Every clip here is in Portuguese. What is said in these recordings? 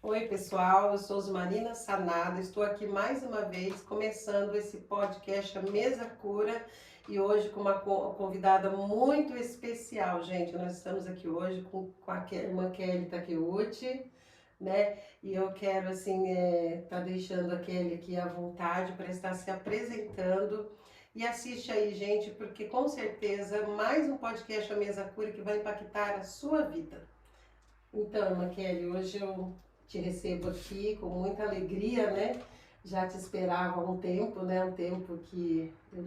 Oi, pessoal, eu sou Osmarina Sanada, estou aqui mais uma vez começando esse podcast A Mesa Cura e hoje com uma convidada muito especial, gente. Nós estamos aqui hoje com a irmã Kelly Takeuchi, né? E eu quero, assim, tá deixando a Kelly aqui à vontade para estar se apresentando. E assiste aí, gente, porque com certeza mais um podcast A Mesa Cura que vai impactar a sua vida. Então, irmã Kelly, hoje eu te recebo aqui com muita alegria, né? Já te esperava há um tempo, né? Um tempo que eu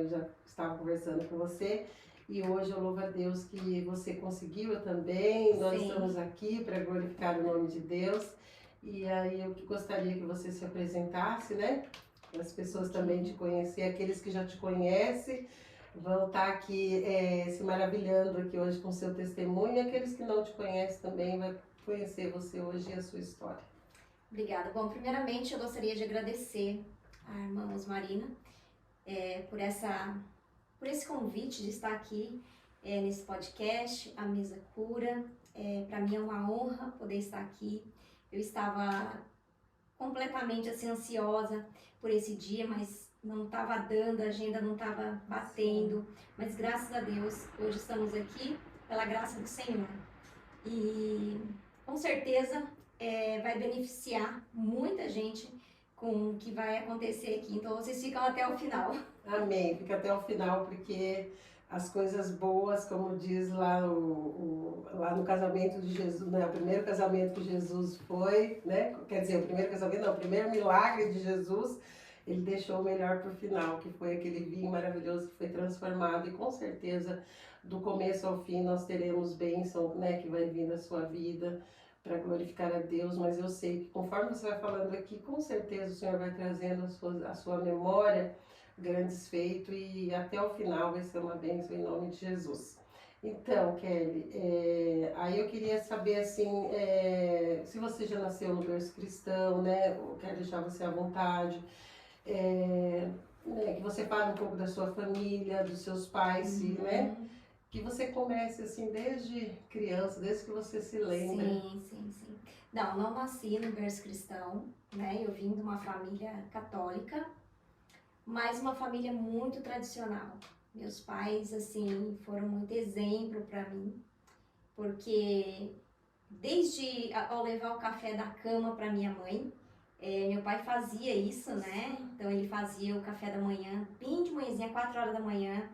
já estava conversando com você. E hoje eu louvo a Deus que você conseguiu, eu também. Nós Sim. estamos aqui para glorificar o nome de Deus. E aí eu gostaria que você se apresentasse, né? Para as pessoas também te conhecer, aqueles que já te conhecem vão estar aqui se maravilhando aqui hoje com o seu testemunho, e aqueles que não te conhecem também vão conhecer você hoje e a sua história. Obrigada. Bom, primeiramente eu gostaria de agradecer à irmã Osmarina por esse convite de estar aqui nesse podcast, A Mesa Cura. Para mim é uma honra poder estar aqui. Eu estava completamente assim, ansiosa por esse dia, mas não estava dando, a agenda não estava batendo. Mas graças a Deus, hoje estamos aqui pela graça do Senhor. E com certeza vai beneficiar muita gente com o que vai acontecer aqui. Então vocês ficam até o final. Amém. Fica até o final, porque as coisas boas, como diz lá, lá no casamento de Jesus, né? O primeiro casamento que Jesus foi, né? Quer dizer, o primeiro casamento, não, o primeiro milagre de Jesus, ele deixou o melhor para o final, que foi aquele vinho maravilhoso que foi transformado. E com certeza, do começo ao fim, nós teremos bênção, né? Que vai vir na sua vida para glorificar a Deus. Mas eu sei que conforme você vai falando aqui, com certeza o Senhor vai trazendo a sua memória grandes feitos e até o final vai ser uma bênção em nome de Jesus. Então, Kelly, aí eu queria saber assim, se você já nasceu no berço cristão, né? Eu quero deixar você à vontade, né, que você fale um pouco da sua família, dos seus pais, né? Que você comece assim desde criança, desde que você se lembra. Sim. Não nasci no berço cristão, né? Eu vim de uma família católica, mas uma família muito tradicional. Meus pais, assim, foram muito exemplo para mim, porque desde ao levar o café da cama para minha mãe, meu pai fazia isso, né? Então ele fazia o café da manhã, bem de manhãzinha, 4 horas da manhã,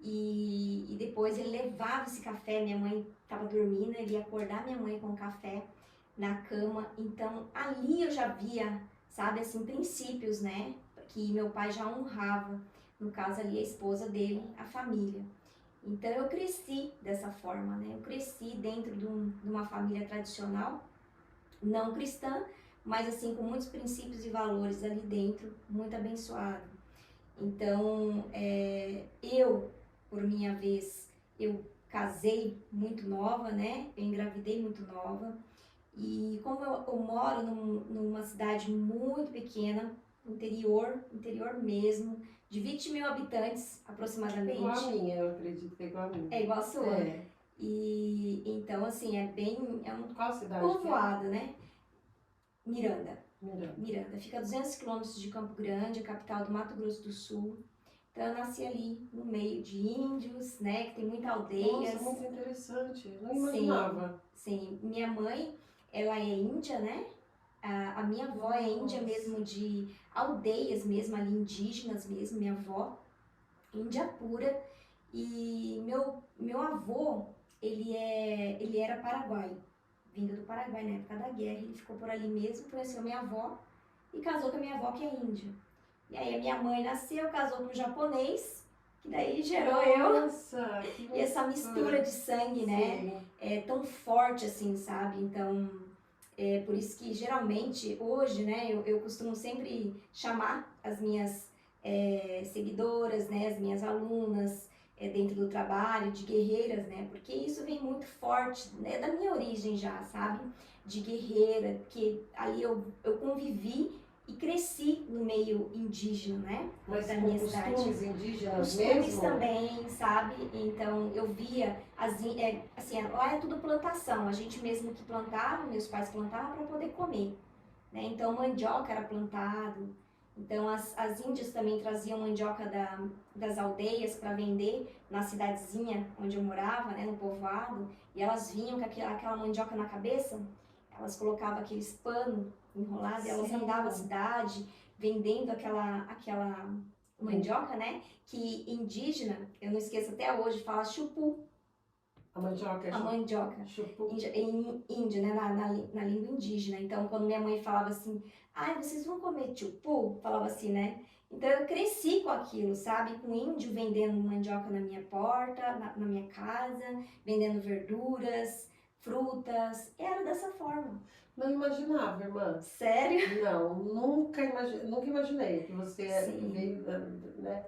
e depois ele levava esse café, minha mãe estava dormindo, ele ia acordar minha mãe com o café na cama. Então ali eu já via, sabe, assim, princípios, né? Que meu pai já honrava, no caso ali a esposa dele, a família. Então eu cresci dessa forma, né? Eu cresci dentro de uma família tradicional, não cristã, mas assim com muitos princípios e valores ali dentro, muito abençoado. Então eu, por minha vez, eu casei muito nova, né? Eu engravidei muito nova. E como eu moro numa cidade muito pequena, interior mesmo, de 20 mil habitantes aproximadamente. Igual a minha, eu acredito que é igual a minha. É igual a sua. É. E então, assim, é um Qual cidade povoado, né? Miranda. Miranda. Fica a 200 quilômetros de Campo Grande, a capital do Mato Grosso do Sul. Então, eu nasci ali no meio de índios, né? Que tem muitas aldeias. Nossa, muito interessante. Não imaginava. Sim. Minha mãe, ela é índia, né? A minha avó é índia mesmo, de aldeias mesmo, ali indígenas mesmo, minha avó, índia pura. E meu avô, ele era paraguaio, vindo do Paraguai na época da guerra. Ele ficou por ali mesmo, conheceu minha avó e casou com a minha avó, que é índia. E aí a minha mãe nasceu, casou com um japonês, que daí gerou Nossa, que e essa mistura de sangue, né? Sim. É tão forte assim, sabe? Então, por isso que geralmente hoje, né, eu costumo sempre chamar as minhas seguidoras, né, as minhas alunas dentro do trabalho, de guerreiras, né? Porque isso vem muito forte, né, da minha origem já, sabe? De guerreira, porque ali eu convivi e cresci no meio indígena, né? Mas Da com minha cidade. costumes indígenas Costumes mesmo? também, sabe? Então eu via, assim, lá é tudo plantação, a gente mesmo que plantava, meus pais plantavam para poder comer, né? Então mandioca era plantado, então as índias também traziam mandioca das aldeias para vender na cidadezinha onde eu morava, né, no povoado, e elas vinham com aquela mandioca na cabeça, elas colocavam aqueles panos enrolados, e elas Sim. andavam a cidade vendendo aquela mandioca, né, que indígena, eu não esqueço até hoje, fala chupu, A mandioca é a mandioca. chupu. Em índia, né, na língua indígena. Então, quando minha mãe falava assim, ai, vocês vão comer chupu? Falava assim, né? Então, eu cresci com aquilo, sabe? Com índio vendendo mandioca na minha porta, na minha casa, vendendo verduras, frutas. Era dessa forma. Não imaginava, irmã. Sério? Não, nunca imaginei que você Sim. veio, né,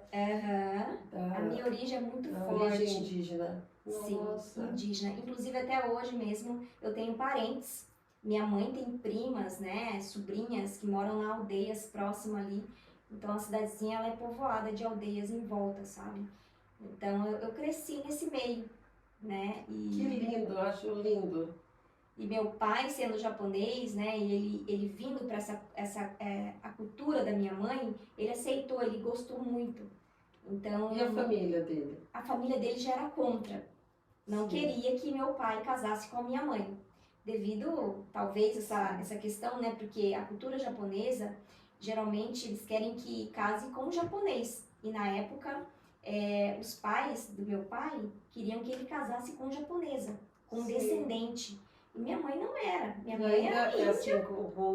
A minha origem é muito da forte. origem indígena. Nossa. Sim, indígena. Inclusive até hoje mesmo eu tenho parentes. Minha mãe tem primas, né, sobrinhas que moram em aldeias próximas ali. Então a cidadezinha ela é povoada de aldeias em volta, sabe? Então eu cresci nesse meio, né? Que lindo, eu acho lindo. E meu pai sendo japonês, né, e ele vindo para a cultura da minha mãe, ele aceitou, ele gostou muito. Então E a família dele? a família dele já era contra. Não Sim. queria que meu pai casasse com a minha mãe, devido talvez essa questão, né? Porque a cultura japonesa, geralmente eles querem que case com um japonês. E na época, os pais do meu pai queriam que ele casasse com japonesa, com um Sim. descendente. E minha mãe não era. Minha E mãe ainda era é assim,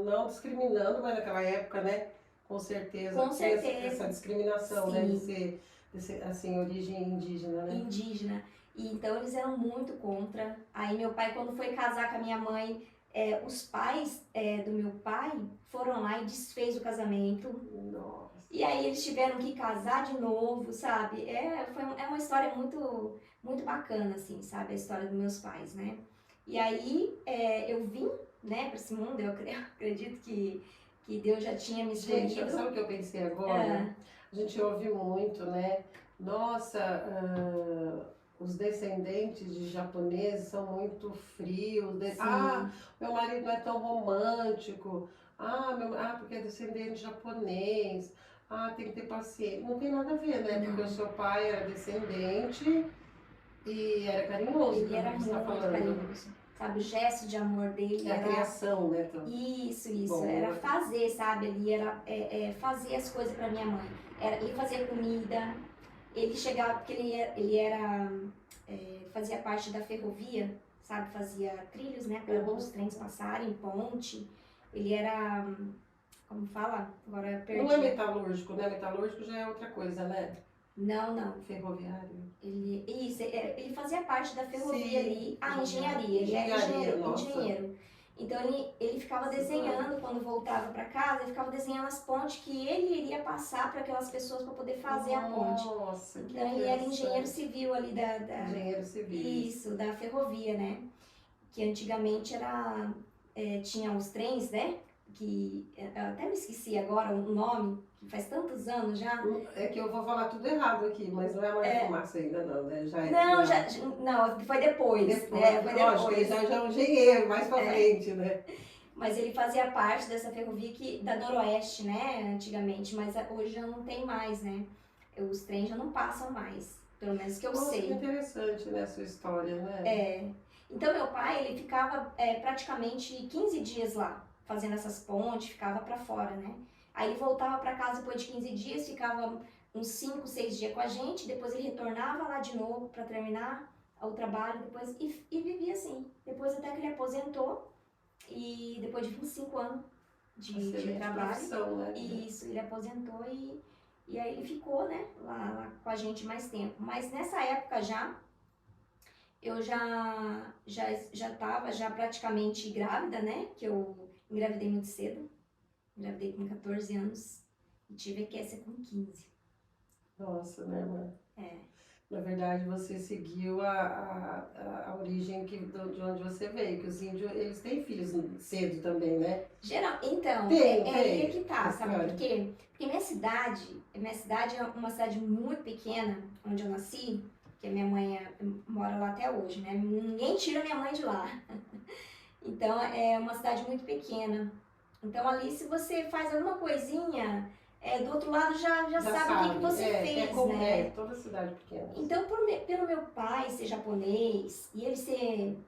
não discriminando, mas naquela época, né? Com certeza, Com tinha certeza. essa discriminação, Sim. né? De ser, assim, origem indígena, né? Indígena. E então eles eram muito contra. Aí meu pai, quando foi casar com a minha mãe, os pais do meu pai foram lá e desfez o casamento. Nossa. E aí eles tiveram que casar de novo, sabe? É uma história muito, muito bacana, assim, sabe? A história dos meus pais, né? E aí eu vim, né, para esse mundo, eu acredito que Deus já tinha me escolhido. Gente, sabe o que eu pensei agora? A gente ouve muito, né? Nossa, os descendentes de japoneses são muito frios. Meu marido não é tão romântico. Porque é descendente japonês. Tem que ter paciência. Não tem nada a ver, né? Não. Porque o seu pai era descendente e era carinhoso. Ele era muito carinhoso. Sabe, o gesto de amor dele É era... a criação, né? Isso. Bom, Era fazer, sabe? Ele era fazer as coisas para minha mãe. Ele fazia comida, ele chegava, porque ele era fazia parte da ferrovia, sabe? Fazia trilhos, né? Para os trens passarem, ponte. Ele era, como fala? Agora eu perdi. Não é metalúrgico, né? Metalúrgico já é outra coisa, né? Não. Ferroviário. Ele fazia parte da ferrovia. Sim, ali. Engenharia. Ele era engenheiro. Então ele ficava desenhando quando voltava para casa, ele ficava desenhando as pontes que ele iria passar para aquelas pessoas para poder fazer a ponte. Nossa, então ele era engenheiro civil ali Engenheiro civil. Isso, da ferrovia, né? Que antigamente tinha os trens, né? Que eu até me esqueci agora o nome, que faz tantos anos já. É que eu vou falar tudo errado aqui, mas não é Maria Fumaça ainda não, né? Não, foi depois. Lógico, ele já é um engenheiro, mais pra frente, né? Mas ele fazia parte dessa ferrovia da Noroeste, né, antigamente, mas hoje já não tem mais, né? Os trens já não passam mais, pelo menos que eu sei. Que interessante, né, a sua história, né? Então meu pai, ele ficava praticamente 15 dias lá, fazendo essas pontes, ficava para fora, né? Aí ele voltava para casa depois de 15 dias, ficava uns 5, 6 dias com a gente, depois ele retornava lá de novo para terminar o trabalho, depois e vivia assim. Depois até que ele aposentou, e depois de 25 anos de trabalho, né? Isso, ele aposentou e aí ele ficou, né, lá com a gente mais tempo. Mas nessa época eu já estava praticamente grávida, né? Que eu engravidei muito cedo. Engravidei com 14 anos e tive a Kessia com 15. Nossa, né, mãe? Na verdade, você seguiu a origem de onde você veio, que os índios, eles têm filhos cedo também, né? Então, Tem, é aí tem. que tá, sabe por Claro. quê? Porque minha cidade é uma cidade muito pequena, onde eu nasci, que a minha mãe mora lá até hoje, né? Ninguém tira minha mãe de lá. Então, é uma cidade muito pequena. Então, ali, se você faz alguma coisinha, do outro lado já Já sabe o que sabe. você fez, né? Toda cidade pequena. Então, pelo meu pai ser japonês e ele ser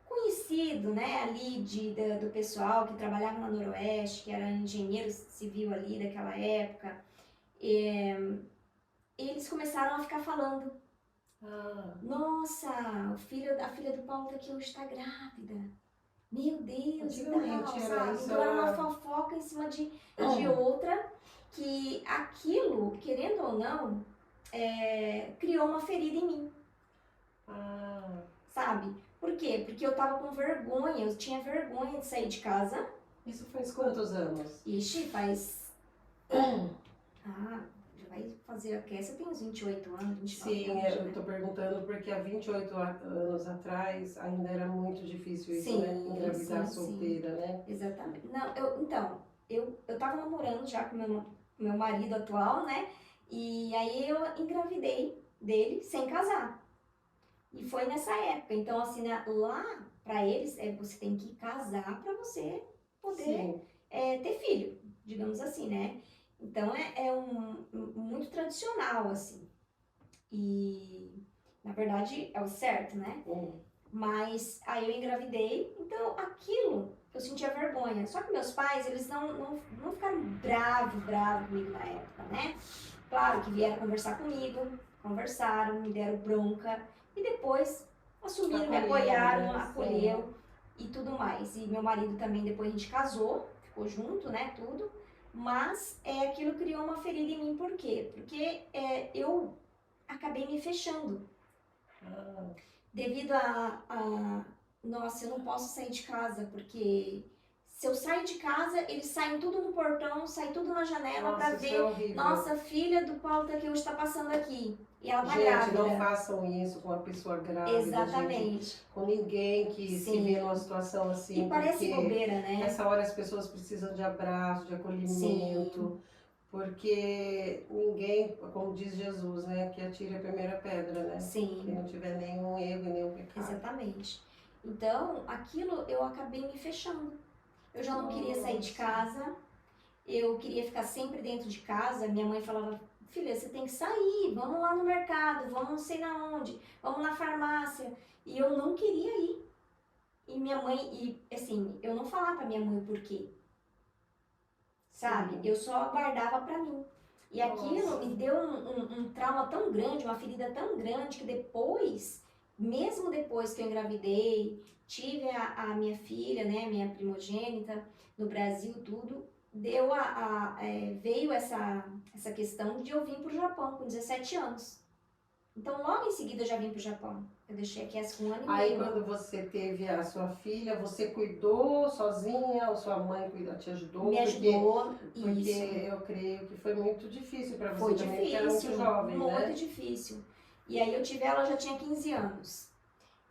conhecido, né, ali do pessoal que trabalhava na Noroeste, que era engenheiro civil ali daquela época, eles começaram a ficar falando: Ah, nossa, a filha do Paulo daqui hoje está grávida. Meu Deus, e antigamente tal, era sabe? isso. Então era uma fofoca em cima de outra, que aquilo, querendo ou não, criou uma ferida em mim, Ah, sabe? Por quê? Porque eu tava com vergonha, eu tinha vergonha de sair de casa. isso faz quantos anos? Ixi, faz. Já vai fazer aqui. Você tem uns 28 anos, 29 Sim, anos. eu Né? estou perguntando porque há 28 anos atrás ainda era muito difícil isso, né? Sim, Engravidar sim, solteira, né? exatamente. Não, eu tava namorando já com meu marido atual, né? E aí eu engravidei dele sem casar. E foi nessa época. Então, assim, né, lá pra eles, você tem que casar pra você poder Sim. ter filho, digamos assim, né? Então muito tradicional, assim. E na verdade é o certo, né? Mas aí eu engravidei, então aquilo eu sentia vergonha. Só que meus pais, eles não ficaram bravos comigo na época, né? Claro que vieram conversar comigo, conversaram, me deram bronca e depois assumiram, me apoiaram, né? acolheu e tudo mais. E meu marido também, depois a gente casou, ficou junto, né, tudo. Mas aquilo criou uma ferida em mim, por quê? Porque eu acabei me fechando. Devido nossa, eu não posso sair de casa, porque se eu sair de casa, eles saem tudo no portão, saem tudo na janela pra ver, nossa, filha do Paulo daqui hoje tá passando aqui. E ela tá grávida. Gente, não façam isso com uma pessoa grávida. Exatamente. Gente, com ninguém que se vê numa situação assim. E parece bobeira, né? Nessa hora as pessoas precisam de abraço, de acolhimento. Sim. Porque ninguém, como diz Jesus, né, que atire a primeira pedra, né? Sim. Que não tiver nenhum erro e nenhum pecado. Exatamente. Então, aquilo eu acabei me fechando. Eu já não queria sair de casa, eu queria ficar sempre dentro de casa. Minha mãe falava: filha, você tem que sair, vamos lá no mercado, vamos não sei na onde, vamos na farmácia. E eu não queria ir. E minha mãe, assim, eu não falava pra minha mãe o porquê. Sabe? Sim. Eu só guardava pra mim. E aquilo me deu um trauma tão grande, uma ferida tão grande, que depois, mesmo depois que eu engravidei, tive a minha filha, né, minha primogênita, no Brasil, tudo, veio essa questão de eu vir pro Japão com 17 anos. Então, logo em seguida, eu já vim pro Japão. Eu deixei a Cassie com 1 ano e meio. Aí, quando você teve a sua filha, você cuidou sozinha ou sua mãe te ajudou? Me ajudou, porque eu creio que foi muito difícil para você foi também, difícil, porque era muito jovem, muito né? difícil. E aí eu tive ela, já tinha 15 anos.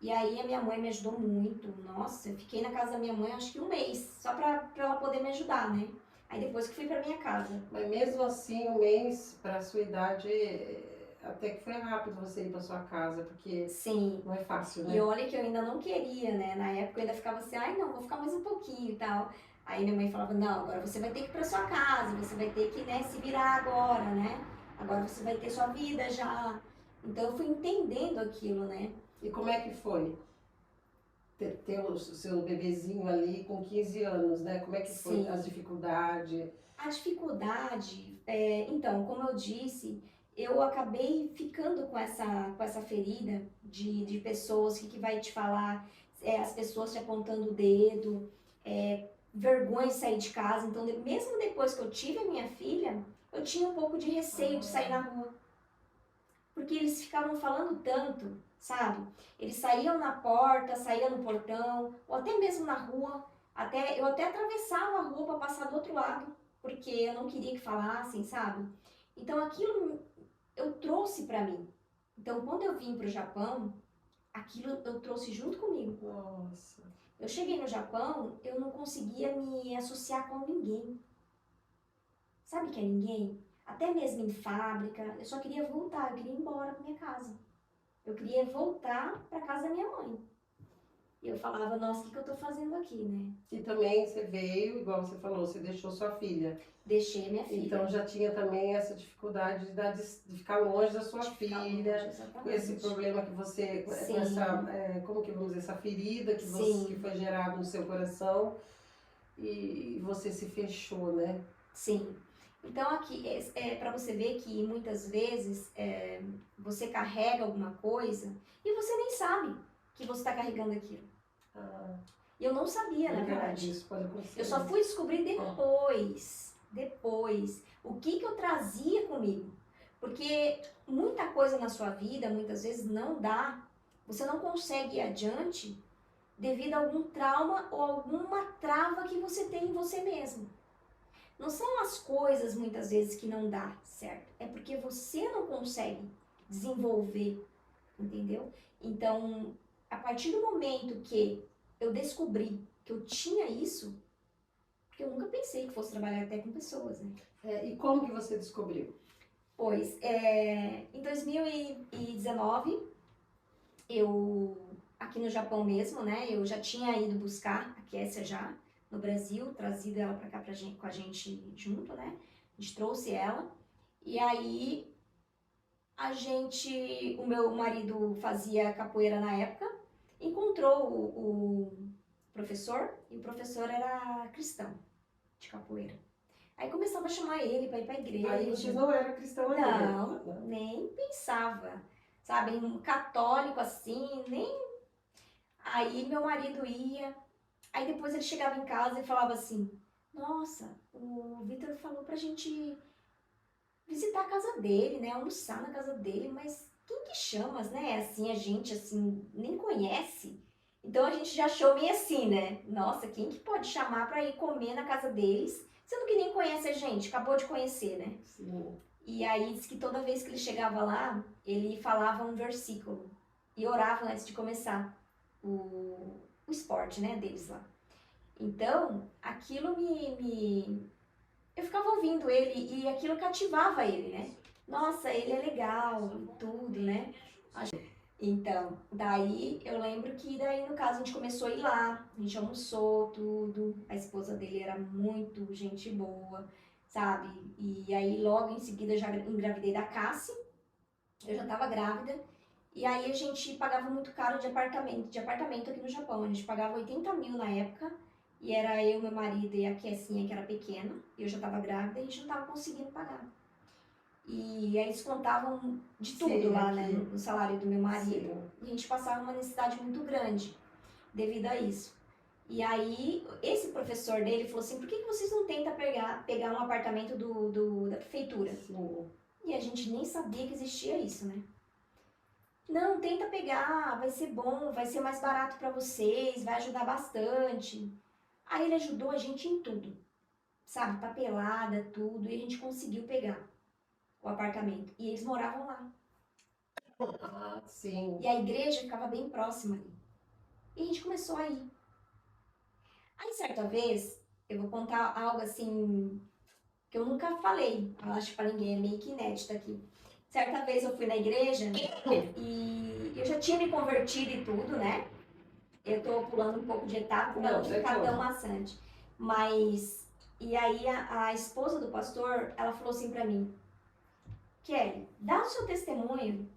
E aí a minha mãe me ajudou muito. Nossa, eu fiquei na casa da minha mãe acho que 1 mês, só pra ela poder me ajudar, né? Aí depois que fui pra minha casa. Mas mesmo assim, 1 mês pra sua idade, até que foi rápido você ir pra sua casa, porque sim, não é fácil, né? E olha que eu ainda não queria, né? Na época eu ainda ficava assim, ai não, vou ficar mais um pouquinho e tal. Aí minha mãe falava: não, agora você vai ter que ir pra sua casa, você vai ter que, né, se virar agora, né? Agora você vai ter sua vida já. Então eu fui entendendo aquilo, né? E como é que foi ter o seu bebezinho ali com 15 anos, né? Como é que foi Sim. as dificuldades? A dificuldade, então, como eu disse, eu acabei ficando com essa ferida de pessoas que vai te falar, as pessoas te apontando o dedo, vergonha de sair de casa. Então, mesmo depois que eu tive a minha filha, eu tinha um pouco de receio de sair na rua. Porque eles ficavam falando tanto, sabe? Eles saíam na porta, saíam no portão, ou até mesmo na rua. Eu até atravessava a rua para passar do outro lado, porque eu não queria que falassem, sabe? Então aquilo eu trouxe para mim. Então, quando eu vim para o Japão, aquilo eu trouxe junto comigo. Nossa. Eu cheguei no Japão, eu não conseguia me associar com ninguém. Sabe o que é ninguém? Até mesmo em fábrica, eu só queria voltar, eu queria ir embora para minha casa. Eu queria voltar para casa da minha mãe. E eu falava, nossa, o que eu tô fazendo aqui, né? E também você veio, igual você falou, você deixou sua filha. Deixei minha filha. Então já tinha também essa dificuldade de ficar longe da sua filha, Longe, com esse problema que você, com essa, como que vamos dizer, essa ferida que, você, que foi gerada no seu coração e você se fechou, né? Sim. Então aqui, para você ver que muitas vezes você carrega alguma coisa e você nem sabe que você está carregando aquilo. E eu não sabia, na verdade. Isso pode acontecer. Eu só fui descobrir depois, o que eu trazia comigo. Porque muita coisa na sua vida, muitas vezes, não dá. Você não consegue ir adiante devido a algum trauma ou alguma trava que você tem em você mesmo. Não são as coisas, muitas vezes, que não dá certo. É porque você não consegue desenvolver, entendeu? Então, a partir do momento que eu descobri que eu tinha isso, porque eu nunca pensei que fosse trabalhar até com pessoas, né? E como que você descobriu? Pois, em 2019, aqui no Japão mesmo, né? Eu já tinha ido buscar a Kessia já no Brasil, trazido ela pra cá com a gente junto, né? A gente trouxe ela. E aí, o meu marido fazia capoeira na época, encontrou o professor, e o professor era cristão de capoeira. Aí começava a chamar ele para ir para a igreja. Aí você não era cristão ainda? Não, nem pensava. Sabe, um católico assim, nem... Aí meu marido ia, aí depois ele chegava em casa e falava assim, nossa, o Vitor falou pra gente visitar a casa dele, né, almoçar na casa dele, mas quem que chamas, né, assim, a gente, assim, nem conhece. Então a gente já achou meio assim, né, nossa, quem que pode chamar pra ir comer na casa deles, sendo que nem conhece a gente, acabou de conhecer, né? Sim. E aí diz que toda vez que ele chegava lá, ele falava um versículo e orava antes de começar o esporte, né, deles lá. Então, aquilo eu ficava ouvindo ele e aquilo cativava ele, né? Nossa, ele é legal e tudo, né? Então, daí eu lembro que daí no caso a gente começou a ir lá, a gente almoçou tudo, a esposa dele era muito gente boa, sabe? E aí logo em seguida eu já engravidei da Cassie, eu já tava grávida, e aí a gente pagava muito caro de apartamento aqui no Japão, a gente pagava 80 mil na época, e era eu, meu marido e a Kessinha, que era pequena, e eu já tava grávida, e a gente não tava conseguindo pagar. E aí eles contavam de tudo lá, né, no salário do meu marido. Sim. E a gente passava uma necessidade muito grande devido a isso. E aí, esse professor dele falou assim, por que vocês não tentam pegar um apartamento da prefeitura? Sim. E a gente nem sabia que existia isso, né? Não, tenta pegar, vai ser bom, vai ser mais barato para vocês, vai ajudar bastante. Aí ele ajudou a gente em tudo, sabe? Papelada, tudo, e a gente conseguiu pegar o apartamento. E eles moravam lá. Ah, sim. E a igreja ficava bem próxima ali. E a gente começou a ir. Aí, certa vez, eu vou contar algo assim que eu nunca falei, eu acho pra ninguém, é meio que inédito aqui. Certa vez eu fui na igreja e eu já tinha me convertido e tudo, né? Eu tô pulando um pouco de etapa pra não ficar tão maçante. Mas, e aí a esposa do pastor, ela falou assim pra mim, Kelly, dá o seu testemunho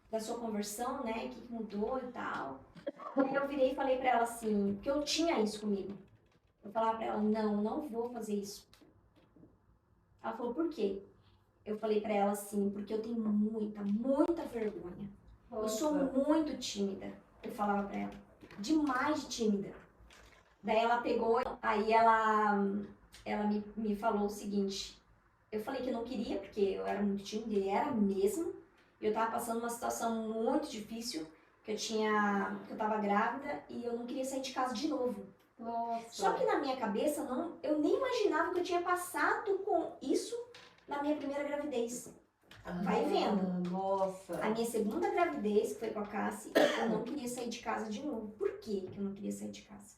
da sua conversão, né? Que mudou e tal. Aí eu virei e falei pra ela assim, que eu tinha isso comigo. Eu falava pra ela, não vou fazer isso. Ela falou, por quê? Eu falei pra ela assim, porque eu tenho muita vergonha. Nossa. Eu sou muito tímida. Eu falava pra ela, demais tímida. Daí ela pegou, aí ela me falou o seguinte, eu falei que eu não queria, porque eu era muito tímida, e era mesmo. E eu tava passando uma situação muito difícil, que eu tava grávida e eu não queria sair de casa de novo. Nossa. Só que na minha cabeça, eu nem imaginava que eu tinha passado com isso na minha primeira gravidez. Vai vendo. Nossa. A minha segunda gravidez, que foi com a Cassie, eu não queria sair de casa de novo. Por que eu não queria sair de casa?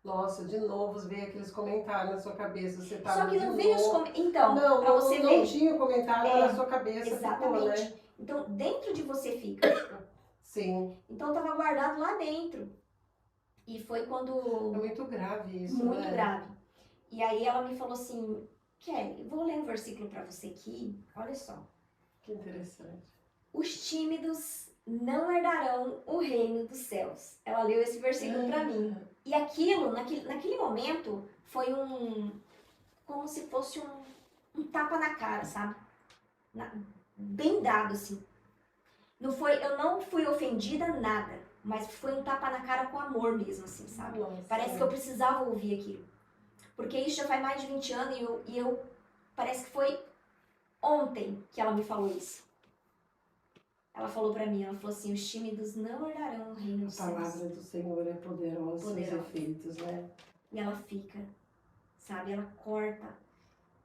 Nossa, de novo veio aqueles comentários na sua cabeça. Você tava Só que de não veio os novo. comentários. Então, Não, pra você não ver. tinha comentário na sua cabeça. Exatamente. Ficou, né? Então, dentro de você fica. Sim. Então, tava guardado lá dentro. E foi quando... É muito grave isso, Muito né? grave. E aí ela me falou assim, Kelly, eu vou ler um versículo pra você aqui. Olha só. Que interessante. Os tímidos não herdarão o reino dos céus. Ela leu esse versículo pra mim. E aquilo, naquele momento, foi como se fosse um tapa na cara, sabe? Bem dado, assim. Eu não fui ofendida, nada. Mas foi um tapa na cara com amor mesmo, assim, sabe? Nossa. Parece que eu precisava ouvir aquilo. Porque isso já faz mais de 20 anos e eu parece que foi ontem que ela me falou isso. Ela falou pra mim, ela falou assim, os tímidos não herdarão o reino dos céus. A palavra do Senhor é poderosa, os efeitos, né? E ela fica, sabe? Ela corta.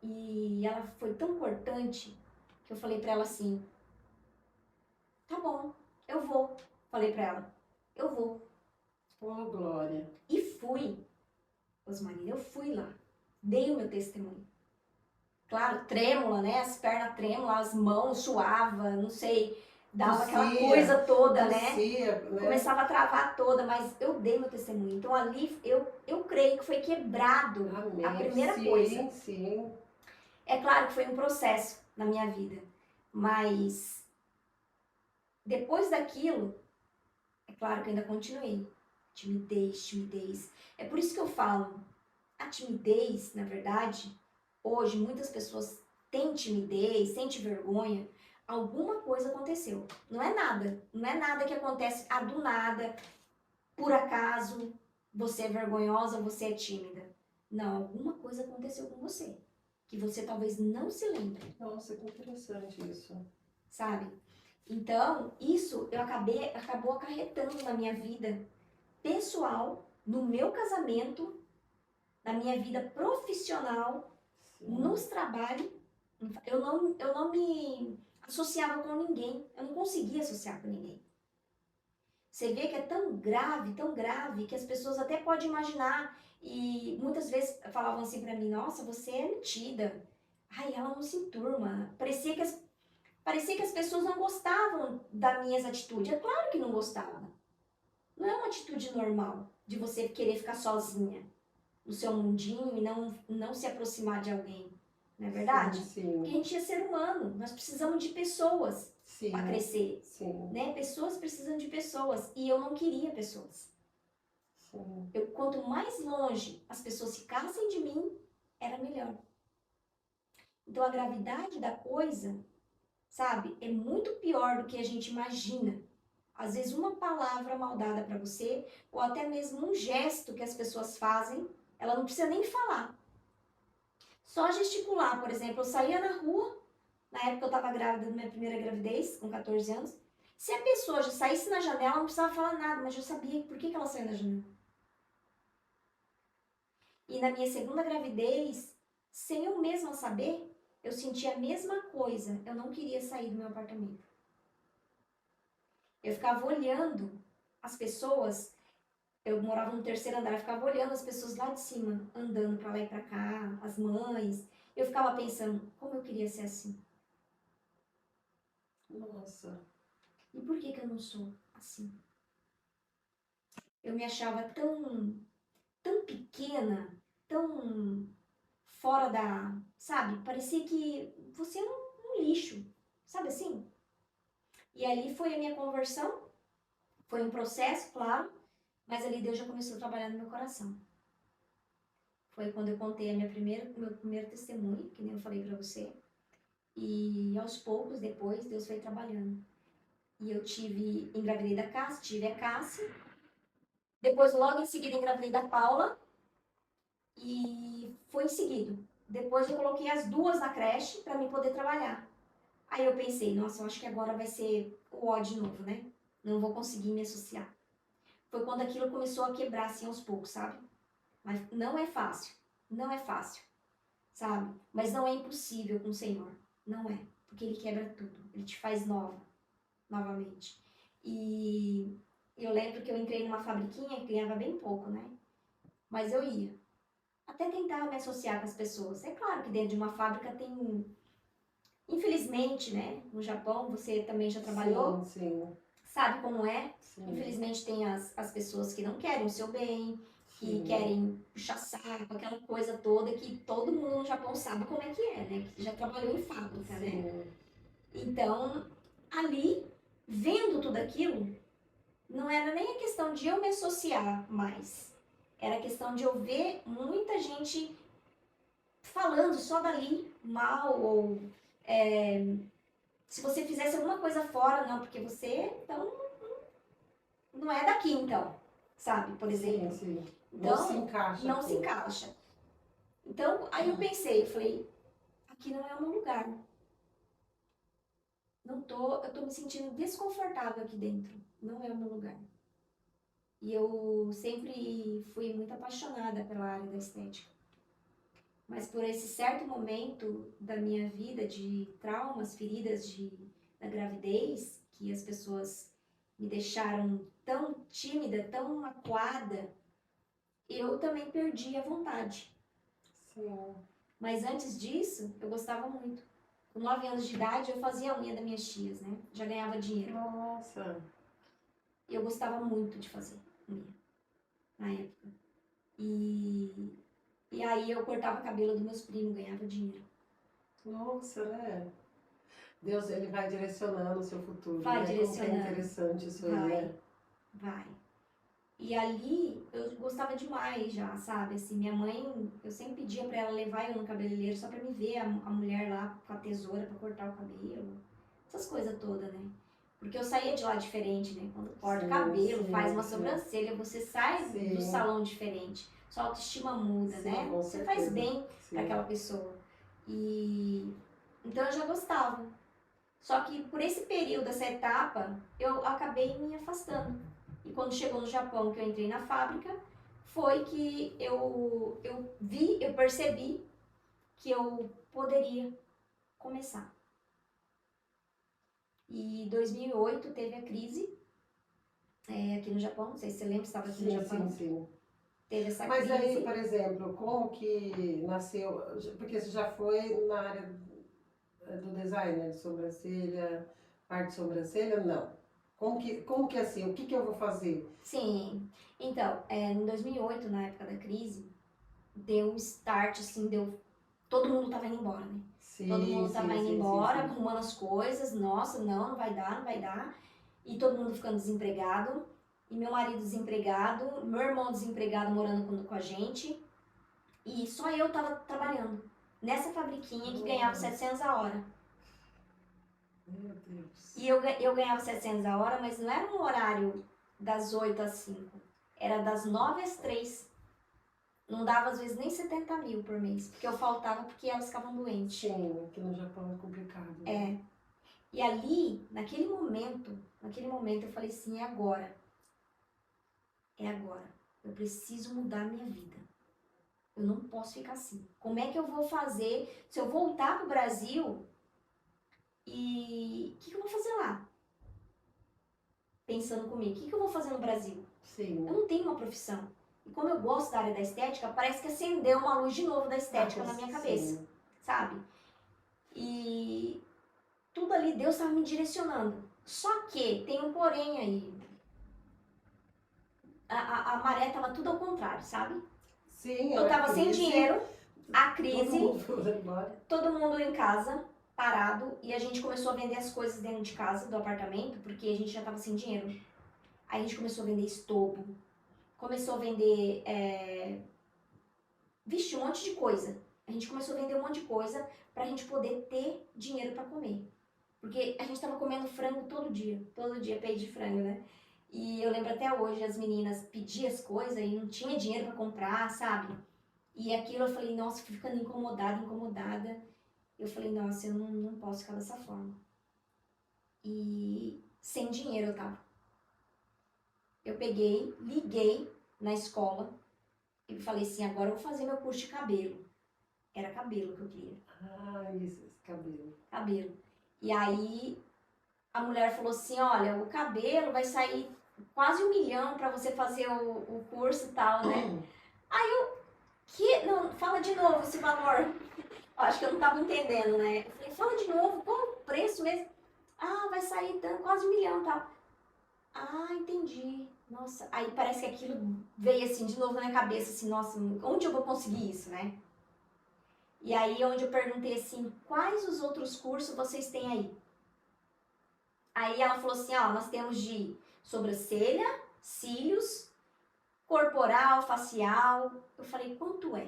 E ela foi tão cortante que eu falei pra ela assim, tá bom, eu vou. Falei pra ela, eu vou. Oh, glória. E fui, Osmarina, eu fui lá. Dei o meu testemunho. Claro, trêmula, né? As pernas trêmulas, as mãos suava, não sei, dava aquela coisa toda, né? Começava a travar toda, mas eu dei meu testemunho. Então ali eu creio que foi quebrado. Amém. A primeira coisa. Sim. É claro que foi um processo na minha vida, mas depois daquilo, é claro que eu ainda continuei. Timidez. É por isso que eu falo, a timidez, na verdade, hoje muitas pessoas têm timidez, sentem vergonha, alguma coisa aconteceu. Não é nada que acontece do nada, por acaso, você é vergonhosa, você é tímida. Não, alguma coisa aconteceu com você, que você talvez não se lembre. Nossa, que interessante isso. Sabe? Então, isso acabou acarretando na minha vida pessoal, no meu casamento, na minha vida profissional, nos trabalhos. Eu não me associava com ninguém. Eu não conseguia associar com ninguém. Você vê que é tão grave, que as pessoas até podem imaginar. E muitas vezes falavam assim pra mim, nossa, você é metida. Ai, ela não se enturma. Parecia que as pessoas não gostavam das minhas atitudes. É claro que não gostavam. Não é uma atitude normal de você querer ficar sozinha no seu mundinho e não se aproximar de alguém. Não é verdade? Sim. Porque a gente é ser humano, nós precisamos de pessoas para crescer. Sim. Né? Pessoas precisam de pessoas e eu não queria pessoas. Sim. Quanto mais longe as pessoas ficassem de mim, era melhor. Então a gravidade da coisa, sabe, é muito pior do que a gente imagina. Às vezes uma palavra mal dada para você, ou até mesmo um gesto que as pessoas fazem, ela não precisa nem falar. Só gesticular, por exemplo, eu saía na rua, na época eu estava grávida da minha primeira gravidez, com 14 anos, se a pessoa já saísse na janela, não precisava falar nada, mas eu sabia por que ela saiu na janela. E na minha segunda gravidez, sem eu mesma saber, eu sentia a mesma coisa, eu não queria sair do meu apartamento. Eu ficava olhando as pessoas, eu morava no terceiro andar, eu ficava olhando as pessoas lá de cima, andando pra lá e pra cá, as mães. Eu ficava pensando, como eu queria ser assim. Nossa. E por que eu não sou assim? Eu me achava tão pequena, tão fora da... Sabe? Parecia que você é um lixo. Sabe assim? E ali foi a minha conversão. Foi um processo, claro. Mas ali Deus já começou a trabalhar no meu coração. Foi quando eu contei meu primeiro testemunho, que nem eu falei pra você. E aos poucos, depois, Deus foi trabalhando. E eu engravidei da Cássia, tive a Cássia. Depois, logo em seguida, engravidei da Paula. E foi em seguida. Depois eu coloquei as duas na creche pra mim poder trabalhar. Aí eu pensei, nossa, eu acho que agora vai ser o ó de novo, né? Não vou conseguir me associar. Foi quando aquilo começou a quebrar, assim, aos poucos, sabe? Mas não é fácil, sabe? Mas não é impossível com o Senhor, não é. porque ele quebra tudo, ele te faz novamente. E eu lembro que eu entrei numa fabriquinha que ganhava bem pouco, né? Mas eu ia. Até tentar me associar com as pessoas. É claro que dentro de uma fábrica tem... Infelizmente, né? No Japão, você também já trabalhou, Sim, sabe como é. sim. Infelizmente tem as pessoas que não querem o seu bem, que Sim. querem puxar saco, aquela coisa toda que todo mundo no Japão sabe como é que é, né? Que já trabalhou em fábrica, né? Sim. Então, ali, vendo tudo aquilo, não era nem a questão de eu me associar mais. Era a questão de eu ver muita gente falando só dali mal, ou se você fizesse alguma coisa fora, não, porque você, então, não é daqui, então, sabe, por exemplo. Sim. Então, Não se encaixa. não se encaixa. Então, aí eu pensei, eu falei, aqui não é o meu lugar. Eu tô me sentindo desconfortável aqui dentro. Não é o meu lugar. E eu sempre fui muito apaixonada pela área da estética. Mas por esse certo momento da minha vida de traumas, feridas da gravidez, que as pessoas me deixaram tão tímida, tão acuada, eu também perdi a vontade. Sim. Mas antes disso, eu gostava muito. Com 9 anos de idade, eu fazia a unha das minhas tias, né? Já ganhava dinheiro. Nossa. Eu gostava muito de fazer unha, na época. E aí eu cortava cabelo dos meus primos, ganhava dinheiro. Nossa, né? Deus, ele vai direcionando o seu futuro, Vai né? direcionando. Como que é interessante isso aí, né? Vai. E ali eu gostava demais já, sabe? Assim, minha mãe, eu sempre pedia pra ela levar eu no cabeleireiro só pra me ver a mulher lá com a tesoura pra cortar o cabelo. Essas coisas todas, né? Porque eu saía de lá diferente, né? Quando corta o cabelo, faz uma sobrancelha, você sai do salão diferente. Sua autoestima muda, né? Você faz bem pra aquela pessoa. E então eu já gostava. Só que por esse período, essa etapa, eu acabei me afastando. E quando chegou no Japão, que eu entrei na fábrica, foi que eu percebi que eu poderia começar. E em 2008 teve a crise aqui no Japão, não sei se você lembra, estava aqui no Japão. Sim. Teve essa Mas crise. aí, por exemplo, como que nasceu, porque você já foi na área do design, né, de sobrancelha, parte de sobrancelha, não. Como que assim, o que eu vou fazer? Sim, então, em 2008, na época da crise, deu um start, assim, todo mundo tava indo embora, né? Todo mundo tava indo embora, arrumando as coisas, nossa, não vai dar. E todo mundo ficando desempregado, e meu marido desempregado, meu irmão desempregado morando com a gente, e só eu tava trabalhando nessa fabriquinha que ganhava 700 a hora. Meu Deus. E eu ganhava 700 a hora, mas não era um horário das 8 às 5, era das 9 às 3. Não dava, às vezes, nem 70 mil por mês, porque eu faltava porque elas ficavam doentes. Sim, aqui no Japão é complicado. Né? E ali, naquele momento, eu falei assim, é agora. É agora. Eu preciso mudar a minha vida. Eu não posso ficar assim. Como é que eu vou fazer se eu voltar pro Brasil e o que eu vou fazer lá? Pensando comigo, o que eu vou fazer no Brasil? Sim. Eu não tenho uma profissão. E como eu gosto da área da estética, parece que acendeu uma luz de novo da estética na minha cabeça, sabe? E tudo ali, Deus estava me direcionando. Só que tem um porém aí. A maré estava tudo ao contrário, sabe? Sim, eu estava sem dinheiro, a crise, todo mundo em casa, parado, e a gente começou a vender as coisas dentro de casa, do apartamento, porque a gente já estava sem dinheiro. Aí a gente começou a vender estopo, começou a vender, um monte de coisa. A gente começou a vender um monte de coisa pra gente poder ter dinheiro pra comer. Porque a gente tava comendo frango todo dia peito de frango, né? E eu lembro até hoje, as meninas pediam as coisas e não tinha dinheiro pra comprar, sabe? E aquilo eu falei, nossa, fui ficando incomodada. Eu falei, nossa, eu não posso ficar dessa forma. E sem dinheiro eu tava. Eu peguei, liguei na escola e falei assim, agora eu vou fazer meu curso de cabelo. Era cabelo que eu queria. Ah, isso, esse cabelo. Cabelo. E aí a mulher falou assim, olha, o cabelo vai sair quase 1 milhão para você fazer o curso e tal, né? Que? Não, fala de novo esse valor. Eu acho que eu não tava entendendo, né? Eu falei, fala de novo, qual o preço mesmo? Ah, vai sair tanto, quase 1 milhão e tal. Ah, entendi. Nossa, aí parece que aquilo veio assim de novo na minha cabeça, assim, nossa, onde eu vou conseguir isso, né? E aí onde eu perguntei assim, quais os outros cursos vocês têm aí? Aí ela falou assim, ó, nós temos de sobrancelha, cílios, corporal, facial. Eu falei, quanto é?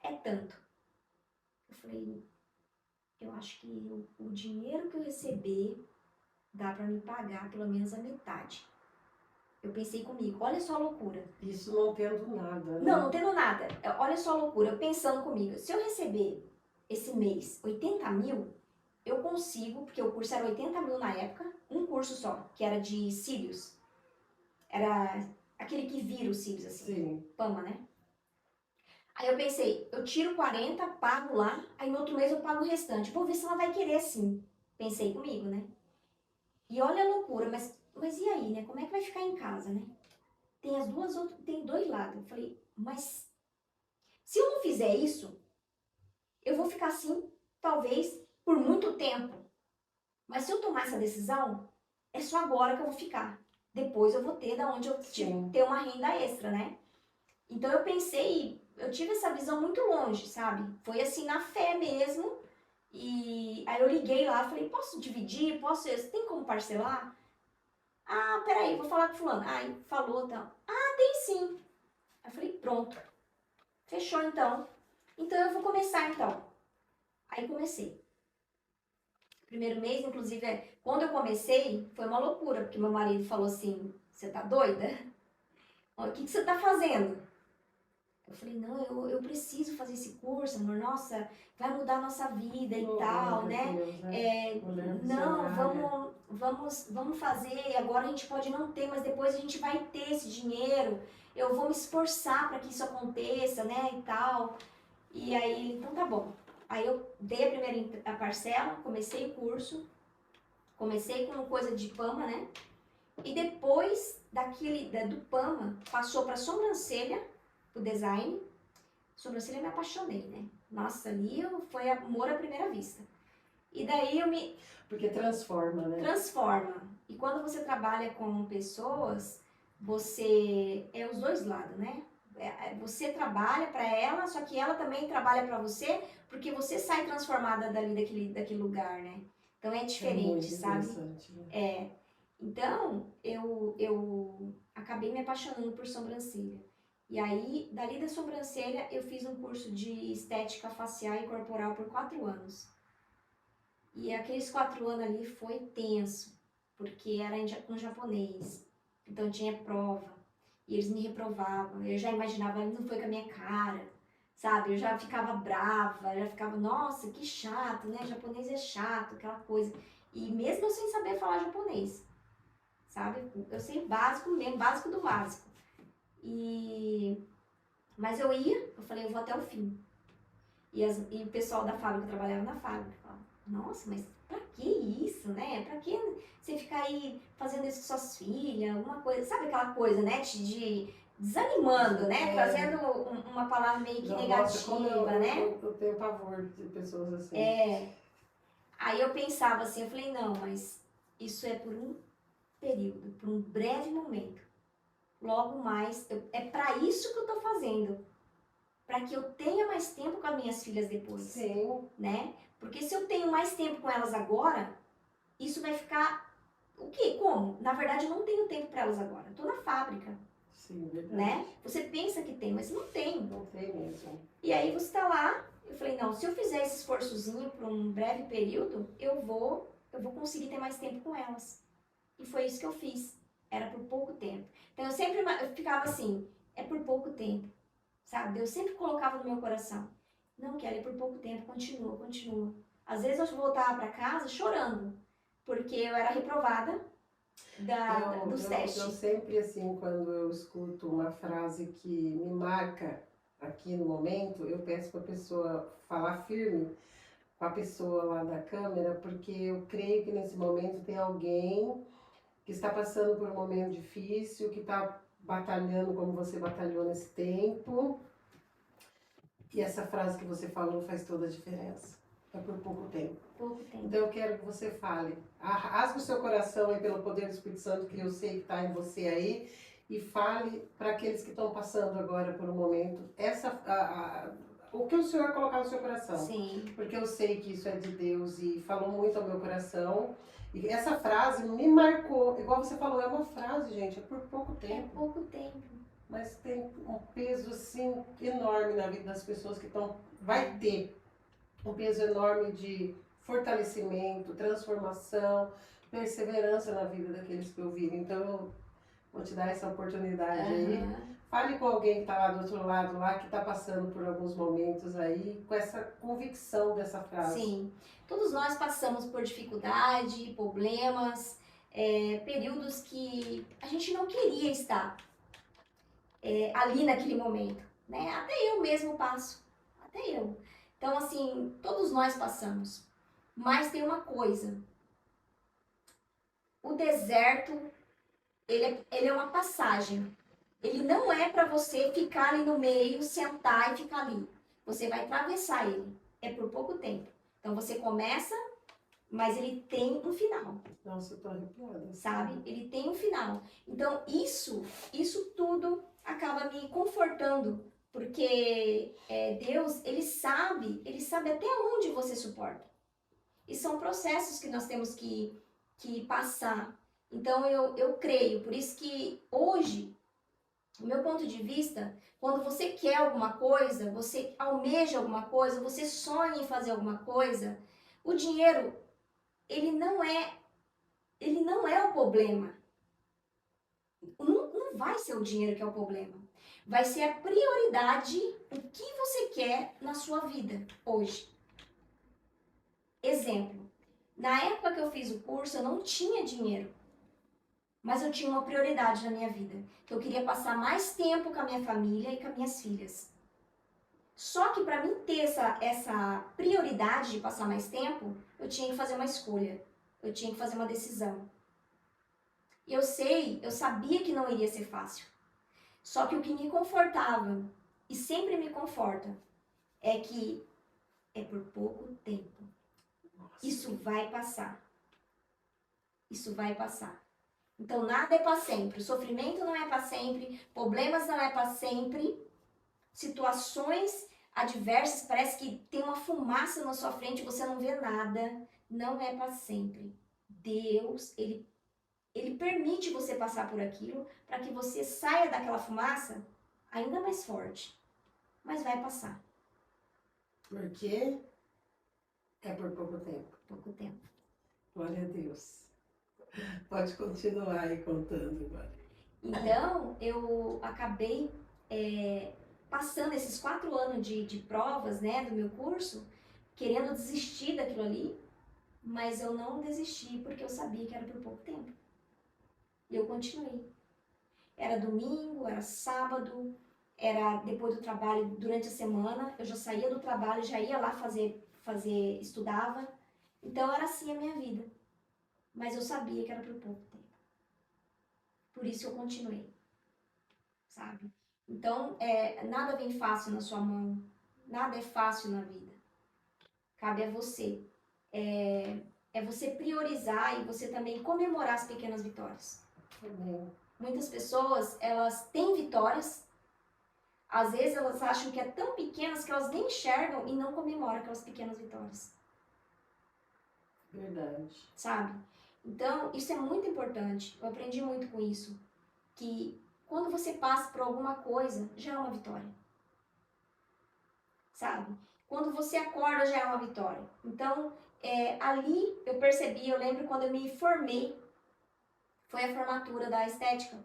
É tanto. Eu falei, eu acho que o dinheiro que eu receber dá para me pagar pelo menos a metade. Eu pensei comigo, olha só a loucura. Isso não tendo nada, né? Não, não tendo nada. Olha só a loucura. Eu pensando comigo, se eu receber esse mês 80 mil, eu consigo, porque o curso era 80 mil na época, um curso só, que era de cílios. Era aquele que vira os cílios assim. Sim. Pama, né? Aí eu pensei, eu tiro 40, pago lá, aí no outro mês eu pago o restante. Vou ver se ela vai querer sim. Pensei comigo, né? E olha a loucura, mas e aí, né? Como é que vai ficar em casa, né? Tem as duas outras, tem dois lados. Eu falei, mas se eu não fizer isso, eu vou ficar assim, talvez, por muito tempo. Mas se eu tomar essa decisão, é só agora que eu vou ficar. Depois eu vou ter da onde eu ter uma renda extra, né? Então eu pensei, eu tive essa visão muito longe, sabe? Foi assim, na fé mesmo. E aí eu liguei lá, falei, posso dividir? Posso? Tem como parcelar? Ah, peraí, vou falar com fulano. Aí falou, tá. Ah, tem sim. Aí eu falei, pronto. Fechou então. Então eu vou começar então. Aí comecei. Primeiro mês, inclusive, quando eu comecei, foi uma loucura, porque meu marido falou assim, você tá doida? O que você tá fazendo? Eu falei, não, eu preciso fazer esse curso, amor, nossa, vai mudar a nossa vida e tal, né? Deus, né? Não, vamos fazer, agora a gente pode não ter, mas depois a gente vai ter esse dinheiro, eu vou me esforçar para que isso aconteça, né, e tal. E aí, então tá bom. Aí eu dei a primeira parcela, comecei o curso, comecei com coisa de Pama, né? E depois do Pama, passou para sobrancelha, o design. Sobrancelha eu me apaixonei, né? Nossa, ali foi amor à primeira vista. E daí eu me... Porque transforma, né? Transforma. E quando você trabalha com pessoas, você... É os dois lados, né? Você trabalha para ela, só que ela também trabalha para você, porque você sai transformada dali daquele lugar, né? Então é diferente, sabe? Né? É. Então, eu acabei me apaixonando por sobrancelha. E aí, dali da sobrancelha, eu fiz um curso de estética facial e corporal por 4 anos. E aqueles 4 anos ali foi tenso, porque era com japonês. Então tinha prova. E eles me reprovavam. Eu já imaginava, não foi com a minha cara, sabe? Eu já ficava brava, já ficava, nossa, que chato, né? Japonês é chato, aquela coisa. E mesmo eu sem saber falar japonês, sabe? Eu sei básico mesmo, básico do básico. Mas eu falei, eu vou até o fim. E o pessoal da fábrica, eu trabalhava na fábrica, falava, nossa, mas pra que isso, né? Pra que você ficar aí fazendo isso com suas filhas, alguma coisa, sabe aquela coisa, né? De desanimando, né? Trazendo uma palavra meio que negativa, né? Eu tenho pavor de pessoas assim. Aí eu pensava assim, eu falei, não, mas isso é por um período, por um breve momento. Logo mais, é para isso que eu tô fazendo. Para que eu tenha mais tempo com as minhas filhas depois. Sim. Né? Porque se eu tenho mais tempo com elas agora, isso vai ficar... O quê? Como? Na verdade, eu não tenho tempo para elas agora. Eu tô na fábrica. Sim, verdade. Né? Você pensa que tem, mas não tem. Não tem mesmo. E aí você tá lá, eu falei, não, se eu fizer esse esforçozinho por um breve período, eu vou conseguir ter mais tempo com elas. E foi isso que eu fiz. Era por pouco tempo. Então eu ficava assim, é por pouco tempo, sabe? Eu sempre colocava no meu coração, não, Kelly, é por pouco tempo, continua. Às vezes eu voltava para casa chorando, porque eu era reprovada dos testes. Eu sempre, assim, quando eu escuto uma frase que me marca aqui no momento, eu peço para a pessoa falar firme, com a pessoa lá da câmera, porque eu creio que nesse momento tem alguém que está passando por um momento difícil, que está batalhando como você batalhou nesse tempo. E essa frase que você falou faz toda a diferença. É por pouco tempo. Pouco tempo. Então eu quero que você fale. Rasgue o seu coração aí pelo poder do Espírito Santo, que eu sei que está em você aí, e fale para aqueles que estão passando agora por um momento o que o Senhor colocar no seu coração. Sim. Porque eu sei que isso é de Deus e falou muito ao meu coração. E essa frase me marcou. Igual você falou, é uma frase, gente, é por pouco tempo. É pouco tempo. Mas tem um peso, assim, enorme na vida das pessoas que estão... Vai ter um peso enorme de fortalecimento, transformação, perseverança na vida daqueles que ouvirem. Então, eu vou te dar essa oportunidade aí. Fale com alguém que está lá do outro lado, lá, que está passando por alguns momentos aí, com essa convicção dessa frase. Sim. Todos nós passamos por dificuldade, problemas, períodos que a gente não queria estar ali naquele momento, né? Até eu mesmo passo, até eu. Então, assim, todos nós passamos. Mas tem uma coisa. O deserto, ele é uma passagem. Ele não é para você ficar ali no meio, sentar e ficar ali. Você vai atravessar ele. É por pouco tempo. Então, você começa, mas ele tem um final. Nossa, eu tô arrepiada. Sabe? Ele tem um final. Então, isso tudo acaba me confortando. Porque Deus, ele sabe até onde você suporta. E são processos que nós temos que passar. Então, eu creio. Por isso que hoje, do meu ponto de vista, quando você quer alguma coisa, você almeja alguma coisa, você sonha em fazer alguma coisa, o dinheiro, ele não é o problema. Não vai ser o dinheiro que é o problema. Vai ser a prioridade, o que você quer na sua vida hoje. Exemplo, na época que eu fiz o curso, eu não tinha dinheiro. Mas eu tinha uma prioridade na minha vida. Que eu queria passar mais tempo com a minha família e com as minhas filhas. Só que para mim ter essa prioridade de passar mais tempo, eu tinha que fazer uma escolha. Eu tinha que fazer uma decisão. E eu sabia que não iria ser fácil. Só que o que me confortava, e sempre me conforta, é que é por pouco tempo. Isso vai passar. Isso vai passar. Então, nada é para sempre. O sofrimento não é para sempre. Problemas não é para sempre. Situações adversas, parece que tem uma fumaça na sua frente e você não vê nada. Não é para sempre. Deus, ele permite você passar por aquilo para que você saia daquela fumaça ainda mais forte. Mas vai passar. Porque é por pouco tempo. Pouco tempo. Glória a Deus. Pode continuar aí contando agora. Então, eu acabei passando esses 4 anos de provas, né, do meu curso, querendo desistir daquilo ali, mas eu não desisti porque eu sabia que era por pouco tempo. E eu continuei. Era domingo, era sábado, era depois do trabalho, durante a semana, eu já saía do trabalho, já ia lá estudava. Então, era assim a minha vida. Mas eu sabia que era por pouco tempo. Por isso eu continuei. Sabe? Então, nada vem fácil na sua mão. Nada é fácil na vida. Cabe a você. É você priorizar e você também comemorar as pequenas vitórias. Amém. Muitas pessoas, elas têm vitórias. Às vezes elas acham que é tão pequenas que elas nem enxergam e não comemoram aquelas pequenas vitórias. Verdade. Sabe? Então, isso é muito importante. Eu aprendi muito com isso. Que quando você passa por alguma coisa, já é uma vitória. Sabe? Quando você acorda, já é uma vitória. Então, ali eu percebi, eu lembro quando eu me formei, foi a formatura da estética.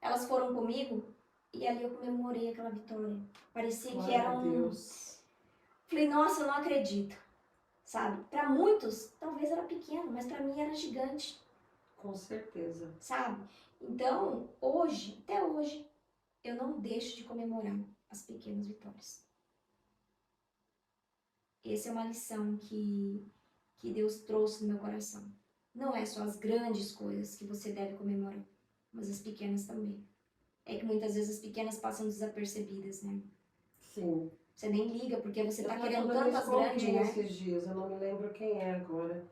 Elas foram comigo e ali eu comemorei aquela vitória. Parecia que era Deus. Falei, nossa, eu não acredito. Sabe? Para muitos, talvez era pequeno, mas para mim era gigante. Com certeza. Sabe? Então, hoje, até hoje, eu não deixo de comemorar as pequenas vitórias. essa é uma lição que Deus trouxe no meu coração. Não é só as grandes coisas que você deve comemorar, mas as pequenas também. É que muitas vezes as pequenas passam desapercebidas, né? Sim. Você nem liga, porque você tá Eu querendo falando tanto isso as com grandes, alguém né? esses dias, eu não me lembro quem é agora,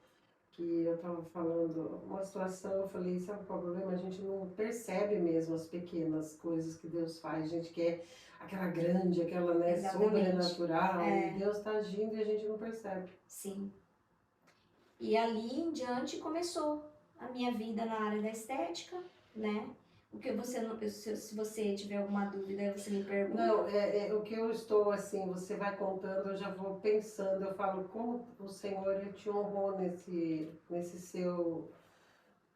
que eu tava falando uma situação, eu falei, sabe qual é o problema? A gente não percebe mesmo as pequenas coisas que Deus faz, a gente quer aquela grande, aquela, né, Exatamente. sobrenatural, É. e Deus tá agindo e a gente não percebe. Sim. E ali em diante começou a minha vida na área da estética, né? O que você não, se você tiver alguma dúvida, você me pergunta. Não, o que eu estou assim, você vai contando, eu já vou pensando, eu falo como o Senhor ele te honrou nesse seu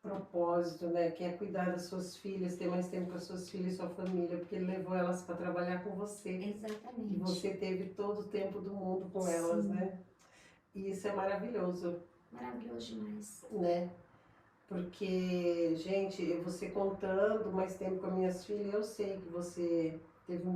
propósito, né? Que é cuidar das suas filhas, ter mais tempo com as suas filhas e sua família, porque ele levou elas para trabalhar com você. Exatamente. E você teve todo o tempo do mundo com elas, né? E isso é maravilhoso. Maravilhoso demais. Né? Porque, gente, você contando mais tempo com as minhas filhas, eu sei que você teve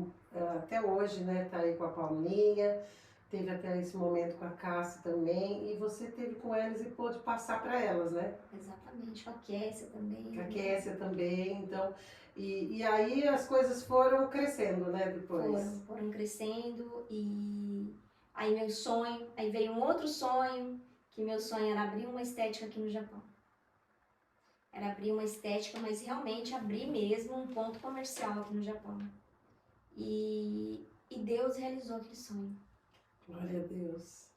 até hoje, né? Tá aí com a Paulinha, teve até esse momento com a Cássia também, e você teve com elas e pôde passar para elas, né? Exatamente, com a Kessia também. Com a Kessia também, então. E aí as coisas foram crescendo, né, depois? Foram crescendo e aí meu sonho, aí veio um outro sonho, que meu sonho era abrir uma estética aqui no Japão. Era abrir uma estética, mas realmente abrir mesmo um ponto comercial aqui no Japão. E Deus realizou aquele sonho. Glória a Deus.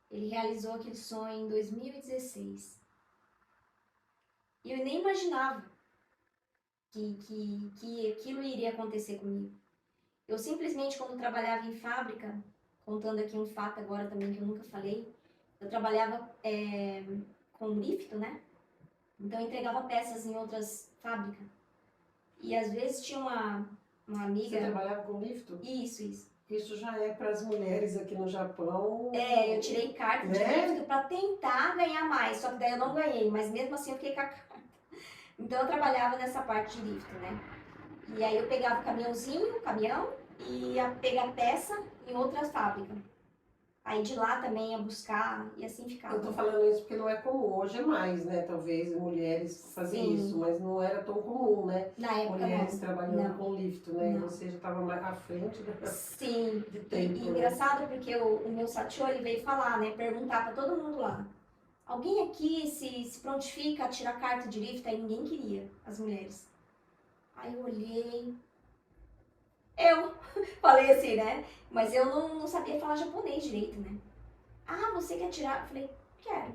Ele realizou aquele sonho em 2016. E eu nem imaginava que aquilo iria acontecer comigo. Eu simplesmente, quando trabalhava em fábrica, contando aqui um fato agora também que eu nunca falei, eu trabalhava com lifto, né? Então eu entregava peças em outras fábricas. E às vezes tinha uma amiga... Você trabalhava com lifto? Isso. Isso já é para as mulheres aqui no Japão. Eu tirei carta de lifto para tentar ganhar mais, só que daí eu não ganhei, mas mesmo assim eu fiquei com a carta. Então eu trabalhava nessa parte de lifto, né? E aí eu pegava o caminhão, e ia pegar peça em outras fábricas. Aí de lá também ia buscar e assim ficava. Eu tô falando isso porque não é comum. Hoje é mais, né? Talvez mulheres fazem isso, mas não era tão comum, né? Na época mulheres não. trabalhando com lifto, né? Não. E você já estava mais à frente Sim. de tempo. E engraçado porque o meu Satio, ele veio falar, né? Perguntar para todo mundo lá. Alguém aqui se prontifica a tirar carta de lift? Aí ninguém queria, as mulheres. Aí eu olhei... Eu falei assim, né? Mas eu não sabia falar japonês direito, né? Ah, você quer tirar? Eu falei, quero.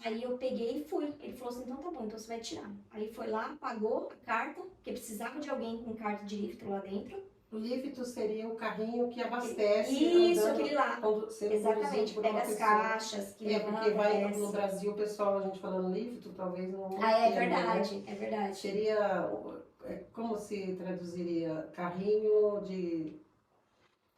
Aí eu peguei e fui. Ele falou assim, então tá bom, então você vai tirar. Aí foi lá, pagou a carta, porque precisava de alguém com carta de lift lá dentro. O lifto seria o carrinho que abastece. Isso, aquele lá. Exatamente, por pega uma as pessoa. caixas, que porque vai desce. no Brasil, o pessoal, a gente falando lifto, talvez não é entenda, verdade, né? é verdade. Seria, como se traduziria? Carrinho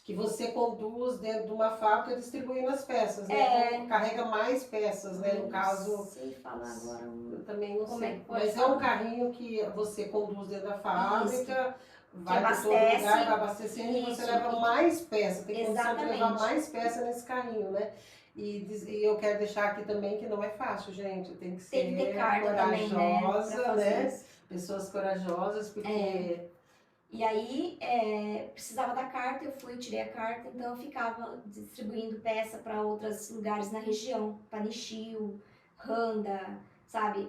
que você conduz dentro de uma fábrica distribuindo as peças, né? Então, carrega mais peças, né? No caso... Não sei falar agora. Eu também não sei. Mas é um carrinho que você conduz dentro da fábrica, vai para todo abastece. lugar, vai abastecendo e você leva mais peça. Tem condição de levar Exatamente. mais peça nesse carrinho, né? E eu quero deixar aqui também que não é fácil, gente. Tem que ser ter carta também, corajosa, né? isso. Pessoas corajosas, porque... E aí, precisava da carta, eu fui, tirei a carta, então eu ficava distribuindo peça para outros lugares na região, para Nishio, Handa, sabe,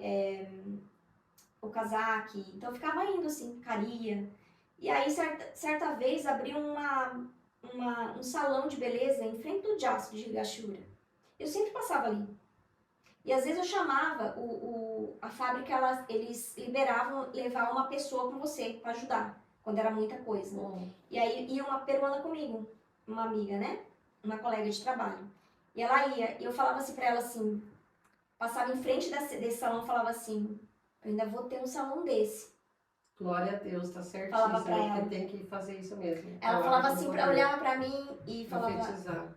Okazaki, então eu ficava indo assim, Caria. E aí, certa vez, abriu um salão de beleza em frente do Jasu de Higashura. Eu sempre passava ali. E às vezes eu chamava, a fábrica, eles liberavam levar uma pessoa com você para ajudar. Quando era muita coisa. E aí ia uma peruana comigo, uma amiga, né? Uma colega de trabalho. E ela ia, e eu falava assim pra ela assim, passava em frente desse salão e falava assim, eu ainda vou ter um salão desse. Glória a Deus, tá certíssimo. Falava pra ela. Tem que fazer isso mesmo. Ela falava assim, olhava pra mim e falava... Profetizar.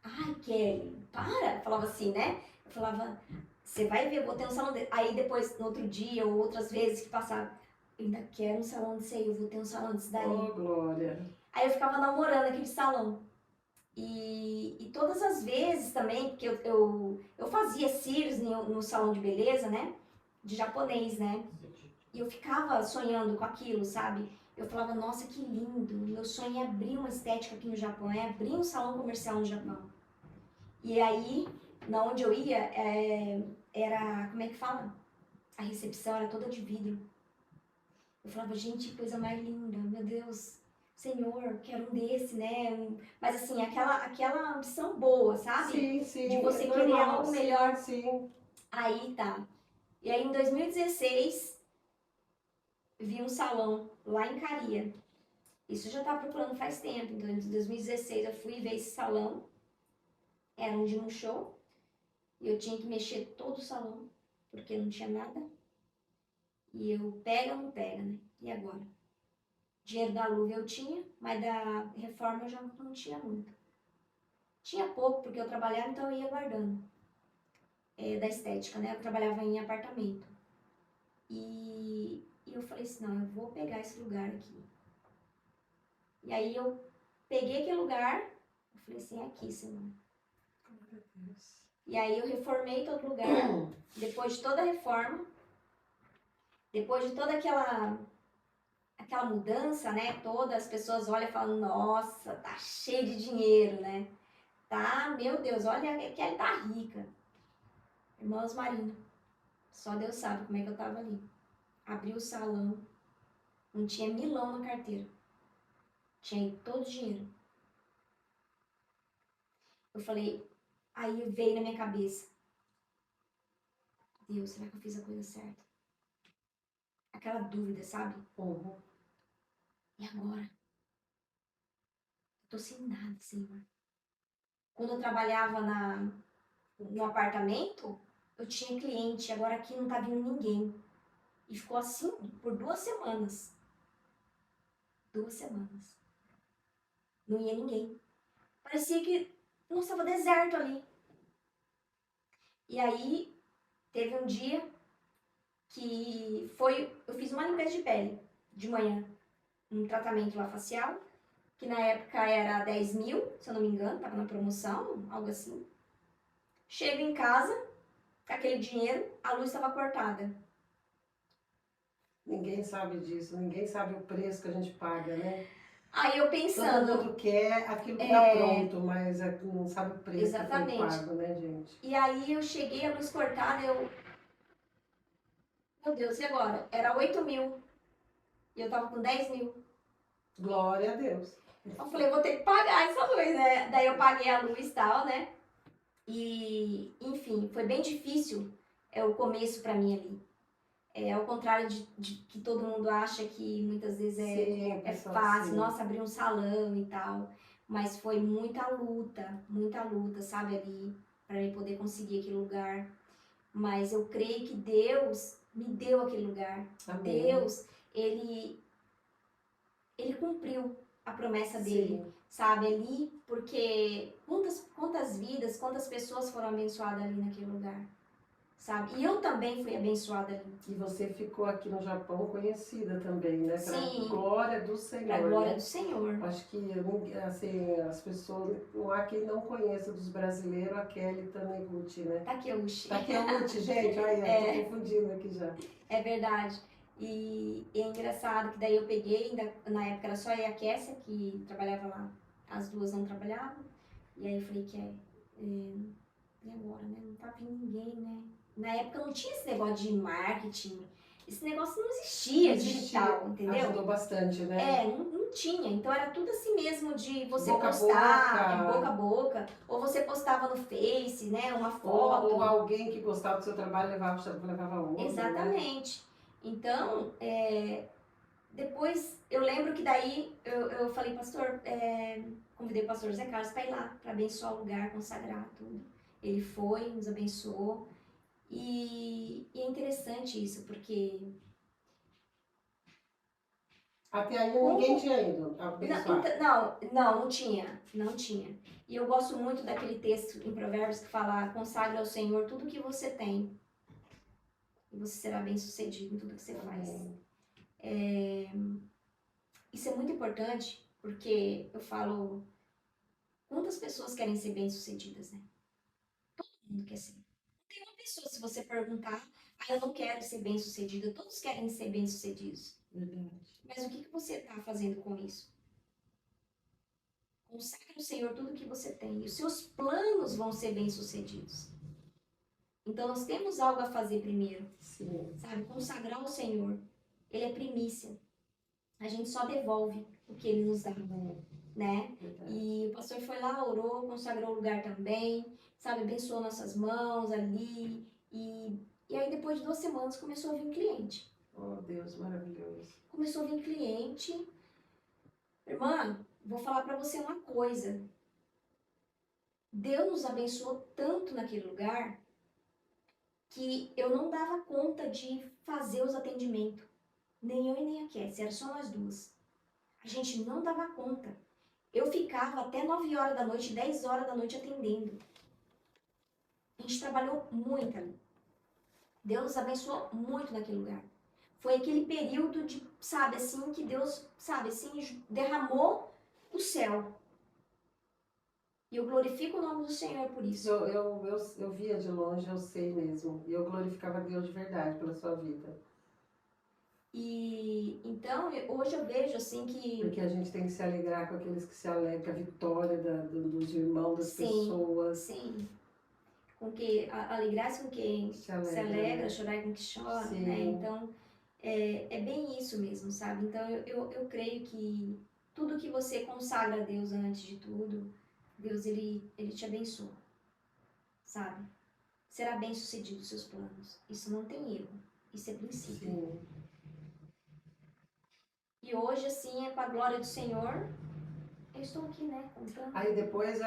Ai, Kelly, para! Falava assim, né? Eu falava, você vai ver, eu vou ter um salão desse. Aí depois, no outro dia ou outras vezes que passava... ainda quero um salão desse aí, eu vou ter um salão desse daí. Oh, glória. Aí eu ficava namorando aquele salão. E todas as vezes também, porque eu fazia cílios no salão de beleza, né? De japonês, né? E eu ficava sonhando com aquilo, sabe? Eu falava, nossa, que lindo. Meu sonho é abrir uma estética aqui no Japão, é abrir um salão comercial no Japão. E aí, na onde eu ia, era, como é que fala? A recepção era toda de vidro. Eu falava, gente, que coisa mais linda, meu Deus, Senhor, quero um desse, né? Mas assim, aquela ambição boa, sabe? Sim, sim, De você é querer normal, algo sim, melhor. sim. Aí tá. E aí em 2016, vi um salão lá em Caria. Isso eu já estava procurando faz tempo. Então, em 2016 eu fui ver esse salão. Era um de um show. E eu tinha que mexer todo o salão, porque não tinha nada. E eu, pega ou não pega, né? E agora? Dinheiro da luva eu tinha, mas da reforma eu já não tinha muito. Tinha pouco, porque eu trabalhava, então eu ia guardando. Da estética, né? Eu trabalhava em apartamento. E eu falei assim, não, eu vou pegar esse lugar aqui. E aí eu peguei aquele lugar, eu falei assim, é aqui, Senhor. E aí eu reformei todo lugar, depois de toda a reforma, depois de toda aquela mudança, né, toda, as pessoas olham e falam, nossa, tá cheio de dinheiro, né? Tá, meu Deus, olha, a Kelly tá rica. Irmãos Marina, só Deus sabe como é que eu tava ali. Abri o salão, não tinha milão na carteira. Tinha todo o dinheiro. Eu falei, aí veio na minha cabeça, Deus, será que eu fiz a coisa certa? Aquela dúvida, sabe? Uhum. E agora? Eu tô sem nada, Senhor. Quando eu trabalhava no apartamento, eu tinha cliente, agora aqui não tá vindo ninguém. E ficou assim por 2 semanas. 2 semanas. Não ia ninguém. Parecia que não estava deserto ali. E aí, teve um dia que eu fiz uma limpeza de pele de manhã. Um tratamento lá facial, que na época era 10 mil, se eu não me engano, tava na promoção, algo assim. Chego em casa, com aquele dinheiro, a luz estava cortada. Ninguém sabe disso, ninguém sabe o preço que a gente paga, né? Aí eu Todo pensando, mundo quer aquilo que tá pronto, mas não sabe o preço que foi exatamente. pago, né, gente? E aí eu cheguei, a luz cortada, meu Deus, e agora? Era 8 mil e eu tava com 10 mil. Glória a Deus. Eu falei, vou ter que pagar essa luz, né? Daí eu paguei a luz e tal, né? E, enfim, foi bem difícil o começo pra mim ali. Ao contrário de que todo mundo acha que muitas vezes Sim, é pessoal, fácil, sim. nossa, abrir um salão e tal. Mas foi muita luta, sabe, ali, para eu poder conseguir aquele lugar. Mas eu creio que Deus me deu aquele lugar. Amém. Deus, ele cumpriu a promessa dele, Sim. sabe, ali, porque quantas vidas, quantas pessoas foram abençoadas ali naquele lugar, sabe? E eu também fui abençoada ali. E você ficou aqui no Japão conhecida também, né? Para Sim. Glória do Senhor. Para a glória né? do Senhor. Acho que assim, as pessoas, não há quem não conheça dos brasileiros a Kelly Taniguchi, né? Takeuchi. Takeuchi, gente, olha, tô confundindo aqui já. É verdade. E é engraçado que daí eu peguei, na época era só eu e a Kessia que trabalhava lá, as duas não trabalhavam. E aí eu falei que e agora, né? Não tá vindo ninguém, né? Na época não tinha esse negócio de marketing, esse negócio não existia digital, entendeu? Ajudou bastante, né? Não tinha. Então era tudo assim mesmo de você Boca a postar, boca. boca a boca, ou você postava no Face, né? Uma foto. Ou alguém que gostava do seu trabalho levava outro. Exatamente. Né? Então, depois eu lembro que daí eu falei, pastor, convidei o pastor Zé Carlos para ir lá, para abençoar o lugar, consagrar tudo. Ele foi, nos abençoou. E é interessante isso, porque até aí ninguém tinha ido abençoar. Não tinha, não tinha. E eu gosto muito daquele texto em Provérbios que fala, consagra ao Senhor tudo que você tem, e você será bem sucedido em tudo que você faz. Isso é muito importante, porque eu falo, Quantas pessoas querem ser bem-sucedidas, né? Todo mundo quer ser. Não tem uma pessoa, se você perguntar, eu não quero ser bem-sucedida. Todos querem ser bem-sucedidos. Verdade. Mas o que você está fazendo com isso? Consagre ao Senhor tudo que você tem. E os seus planos vão ser bem-sucedidos. Então, nós temos algo a fazer primeiro. Sim. Sabe? Consagrar ao Senhor. Ele é primícia. A gente só devolve o que Ele nos dá. Né? Verdade. E o pastor foi lá, orou, consagrou o lugar também. Sabe? Abençoou nossas mãos ali. E aí, depois de 2 semanas, começou a vir cliente. Oh, Deus, maravilhoso. Começou a vir cliente. Irmã, vou falar para você uma coisa. Deus nos abençoou tanto naquele lugar que eu não dava conta de fazer os atendimentos. Nem eu e nem a Cassie, era só nós duas. A gente não dava conta. Eu ficava até 9 horas da noite, 10 horas da noite atendendo. A gente trabalhou muito ali. Deus nos abençoou muito naquele lugar. Foi aquele período de, sabe, assim, que Deus, sabe, assim, derramou o céu. E eu glorifico o nome do Senhor por isso. Eu via de longe, eu sei mesmo. E eu glorificava a Deus de verdade pela sua vida. E então, hoje eu vejo assim que... Porque a gente tem que se alegrar com aqueles que se alegram, com a vitória dos irmãos, das pessoas. Sim, com que alegrar-se com quem se alegra, né? chorar com quem chora, Sim. né? Então, é bem isso mesmo, sabe? Então, eu creio que tudo que você consagra a Deus antes de tudo, Deus, ele te abençoa, sabe? Será bem sucedido os seus planos. Isso não tem erro. Isso é princípio. Sim. E hoje, assim, é com a glória do Senhor. Eu estou aqui, né, contando. Aí depois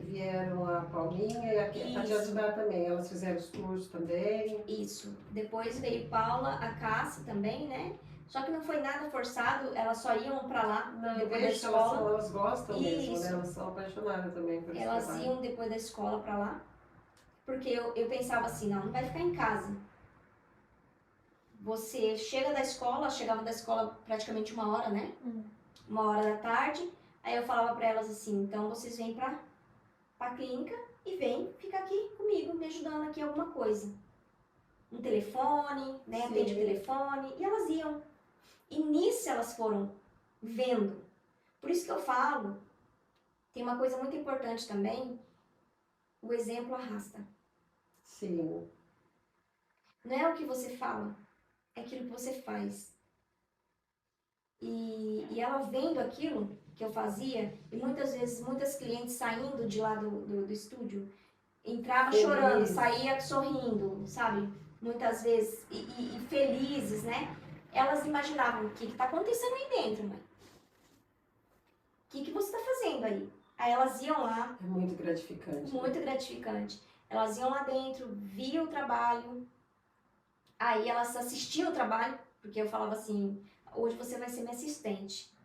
vieram a Paulinha e a para te ajudar também. Elas fizeram os cursos também. Isso. Depois veio Paula, a Cássia também, né? Só que não foi nada forçado, elas só iam pra lá depois da escola. Elas gostam mesmo, Isso. né? Elas são apaixonadas também por esse Elas trabalho. iam depois da escola pra lá. Porque eu pensava assim, não vai ficar em casa. Você chegava da escola praticamente 1 hora, né? 1 hora da tarde. Aí eu falava pra elas assim, então vocês vêm pra clínica e vêm ficar aqui comigo, me ajudando aqui em alguma coisa. Um telefone, né? Atende o telefone. E elas iam. E nisso elas foram vendo. Por isso que eu falo, tem uma coisa muito importante também, o exemplo arrasta. Sim. Não é o que você fala, é aquilo que você faz. E ela vendo aquilo que eu fazia, e muitas vezes, muitas clientes saindo de lá do estúdio, entrava chorando, saía sorrindo, sabe? Muitas vezes, e felizes, né? Elas imaginavam, o que está acontecendo aí dentro, mãe? O que você está fazendo aí? Aí elas iam lá. É muito gratificante. Muito gratificante. Elas iam lá dentro, viam o trabalho, aí elas assistiam o trabalho, porque eu falava assim, hoje você vai ser minha assistente.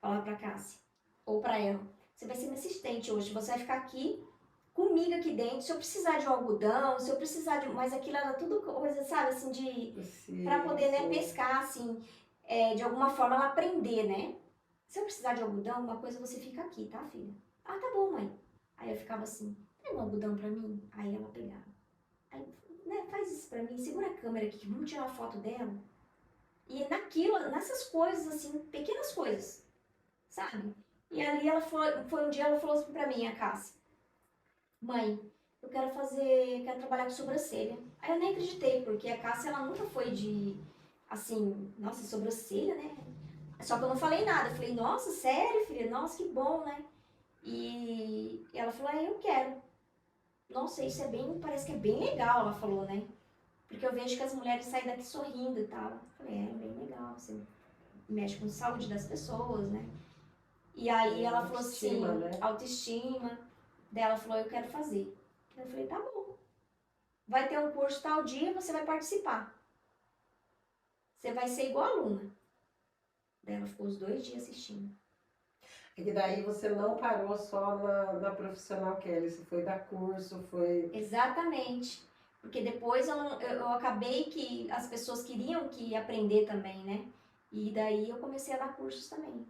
Falava pra Cássia, ou pra ela, você vai ser minha assistente hoje, você vai ficar aqui, comigo aqui dentro, se eu precisar de um algodão, se eu precisar de... Mas aquilo era tudo coisa, sabe, assim, pra poder, né, pescar, assim, de alguma forma ela aprender, né? Se eu precisar de algodão, alguma coisa, você fica aqui, tá, filha? Ah, tá bom, mãe. Aí eu ficava assim, tem um algodão pra mim? Aí ela pegava. Aí, né, faz isso pra mim, segura a câmera aqui, vamos tirar uma foto dela. E nessas coisas, assim, pequenas coisas, sabe? E ali ela foi um dia, ela falou assim pra mim, a Cássia, mãe, eu quero trabalhar com sobrancelha. Aí eu nem acreditei, porque a Cássia, ela nunca foi de, assim, nossa, sobrancelha, né? Só que eu não falei nada, eu falei, nossa, sério, filha? Nossa, que bom, né? E ela falou, eu quero. Nossa, isso parece que é bem legal, ela falou, né? Porque eu vejo que as mulheres saem daqui sorrindo e tal. Eu falei, é bem legal, você mexe com a saúde das pessoas, né? E aí ela falou assim, né? Autoestima. Daí ela falou, eu quero fazer. Eu falei, tá bom. Vai ter um curso tal dia, você vai participar. Você vai ser igual aluna. Daí ela ficou os 2 dias assistindo. E daí você não parou só na profissional Kelly, você foi dar curso, foi... Exatamente. Porque depois eu acabei que as pessoas queriam que aprender também, né? E daí eu comecei a dar cursos também.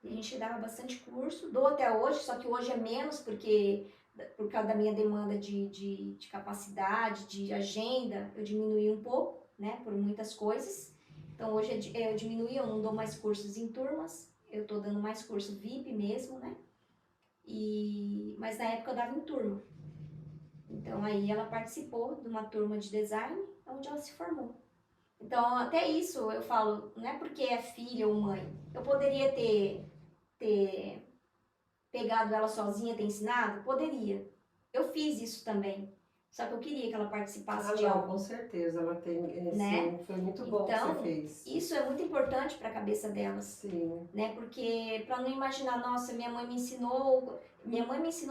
E a gente dava bastante curso, dou até hoje, só que hoje é menos, porque por causa da minha demanda de capacidade, de agenda, eu diminuí um pouco, né, por muitas coisas. Então hoje eu diminuí, eu não dou mais cursos em turmas, eu tô dando mais curso VIP mesmo, né? Mas na época eu dava em turma. Então aí ela participou de uma turma de design, onde ela se formou. Então até isso eu falo, não é porque é filha ou mãe. Eu poderia ter pegado ela sozinha, ter ensinado? Poderia. Eu fiz isso também. Só que eu queria que ela participasse de não, algo, com certeza, ela tem, né? sim, foi muito bom que você Então, fez. isso é muito importante para a cabeça delas, Sim, né? Porque para não imaginar, nossa, minha mãe me ensinou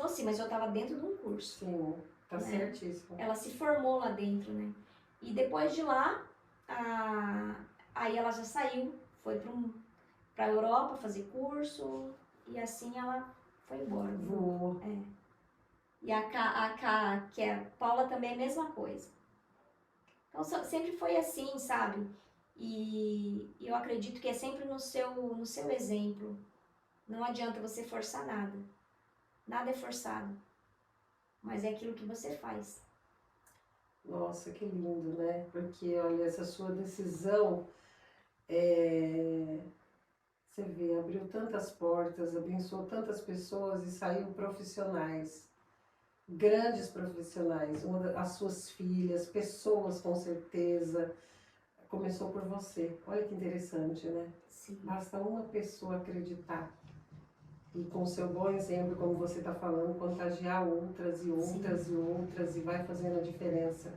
sim, mas eu estava dentro de um curso, sim, tá né? certíssimo. Ela se formou lá dentro, né? E depois de lá, aí ela já saiu, foi para a Europa fazer curso e assim ela foi embora. Voou. E que é a Paula também é a mesma coisa. Então sempre foi assim, sabe? E eu acredito que é sempre no seu exemplo. Não adianta você forçar nada. Nada é forçado. Mas é aquilo que você faz. Nossa, que lindo, né? Porque, olha, essa sua decisão, você vê, abriu tantas portas, abençoou tantas pessoas e saiu profissionais, grandes profissionais, as suas filhas, pessoas com certeza. Começou por você. Olha que interessante, né? Sim. Basta uma pessoa acreditar e com seu bom exemplo, como você está falando, contagiar outras e outras Sim. e outras e vai fazendo a diferença.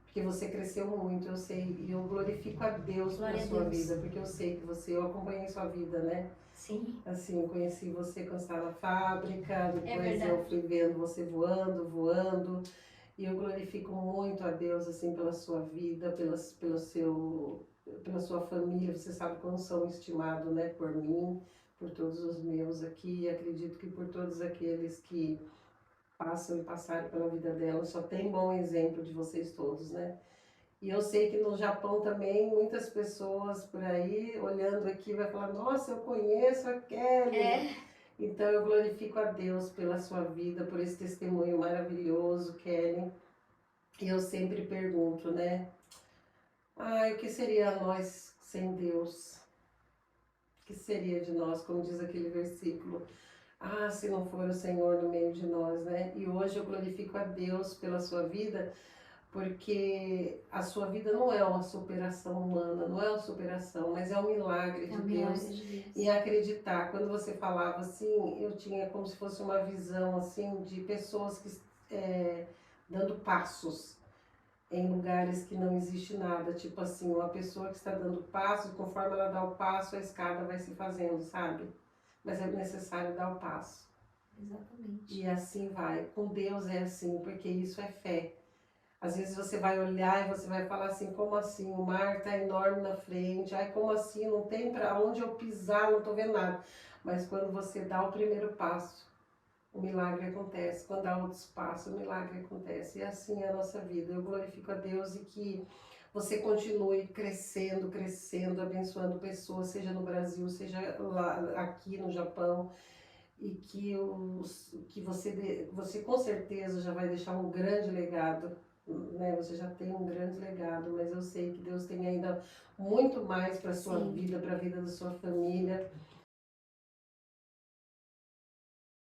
Porque você cresceu muito, eu sei, e eu glorifico a Deus pela sua vida, porque eu sei que eu acompanhei sua vida, né? Sim. Assim, eu conheci você quando estava na fábrica, depois É eu fui vendo você voando, e eu glorifico muito a Deus, assim, pela sua vida, pela sua família, você sabe quão são estimados, né, por mim, por todos os meus aqui, e acredito que por todos aqueles que passam e passaram pela vida dela, só tem bom exemplo de vocês todos, né? E eu sei que no Japão também, muitas pessoas por aí, olhando aqui, vai falar, nossa, eu conheço a Kelly. É. Então eu glorifico a Deus pela sua vida, por esse testemunho maravilhoso, Kelly. E eu sempre pergunto, né? O que seria nós sem Deus? O que seria de nós, como diz aquele versículo? Se não for o Senhor no meio de nós, né? E hoje eu glorifico a Deus pela sua vida, porque a sua vida não é uma superação humana, não é uma superação, mas é um milagre de Deus. E acreditar, quando você falava assim, eu tinha como se fosse uma visão assim de pessoas que dando passos em lugares que não existe nada, tipo assim, uma pessoa que está dando passos, conforme ela dá o passo, a escada vai se fazendo, sabe? Mas é necessário dar o passo. Exatamente. E assim vai. Com Deus é assim, porque isso é fé. Às vezes você vai olhar e você vai falar assim, como assim? O mar está enorme na frente, como assim? Não tem para onde eu pisar, não estou vendo nada. Mas quando você dá o primeiro passo, o milagre acontece. Quando dá outros passos, o milagre acontece. E assim é a nossa vida. Eu glorifico a Deus e que você continue crescendo, crescendo, abençoando pessoas, seja no Brasil, seja lá, aqui no Japão. E que você com certeza já vai deixar um grande legado, né? Você já tem um grande legado, mas eu sei que Deus tem ainda muito mais para a sua vida, para a vida da sua família.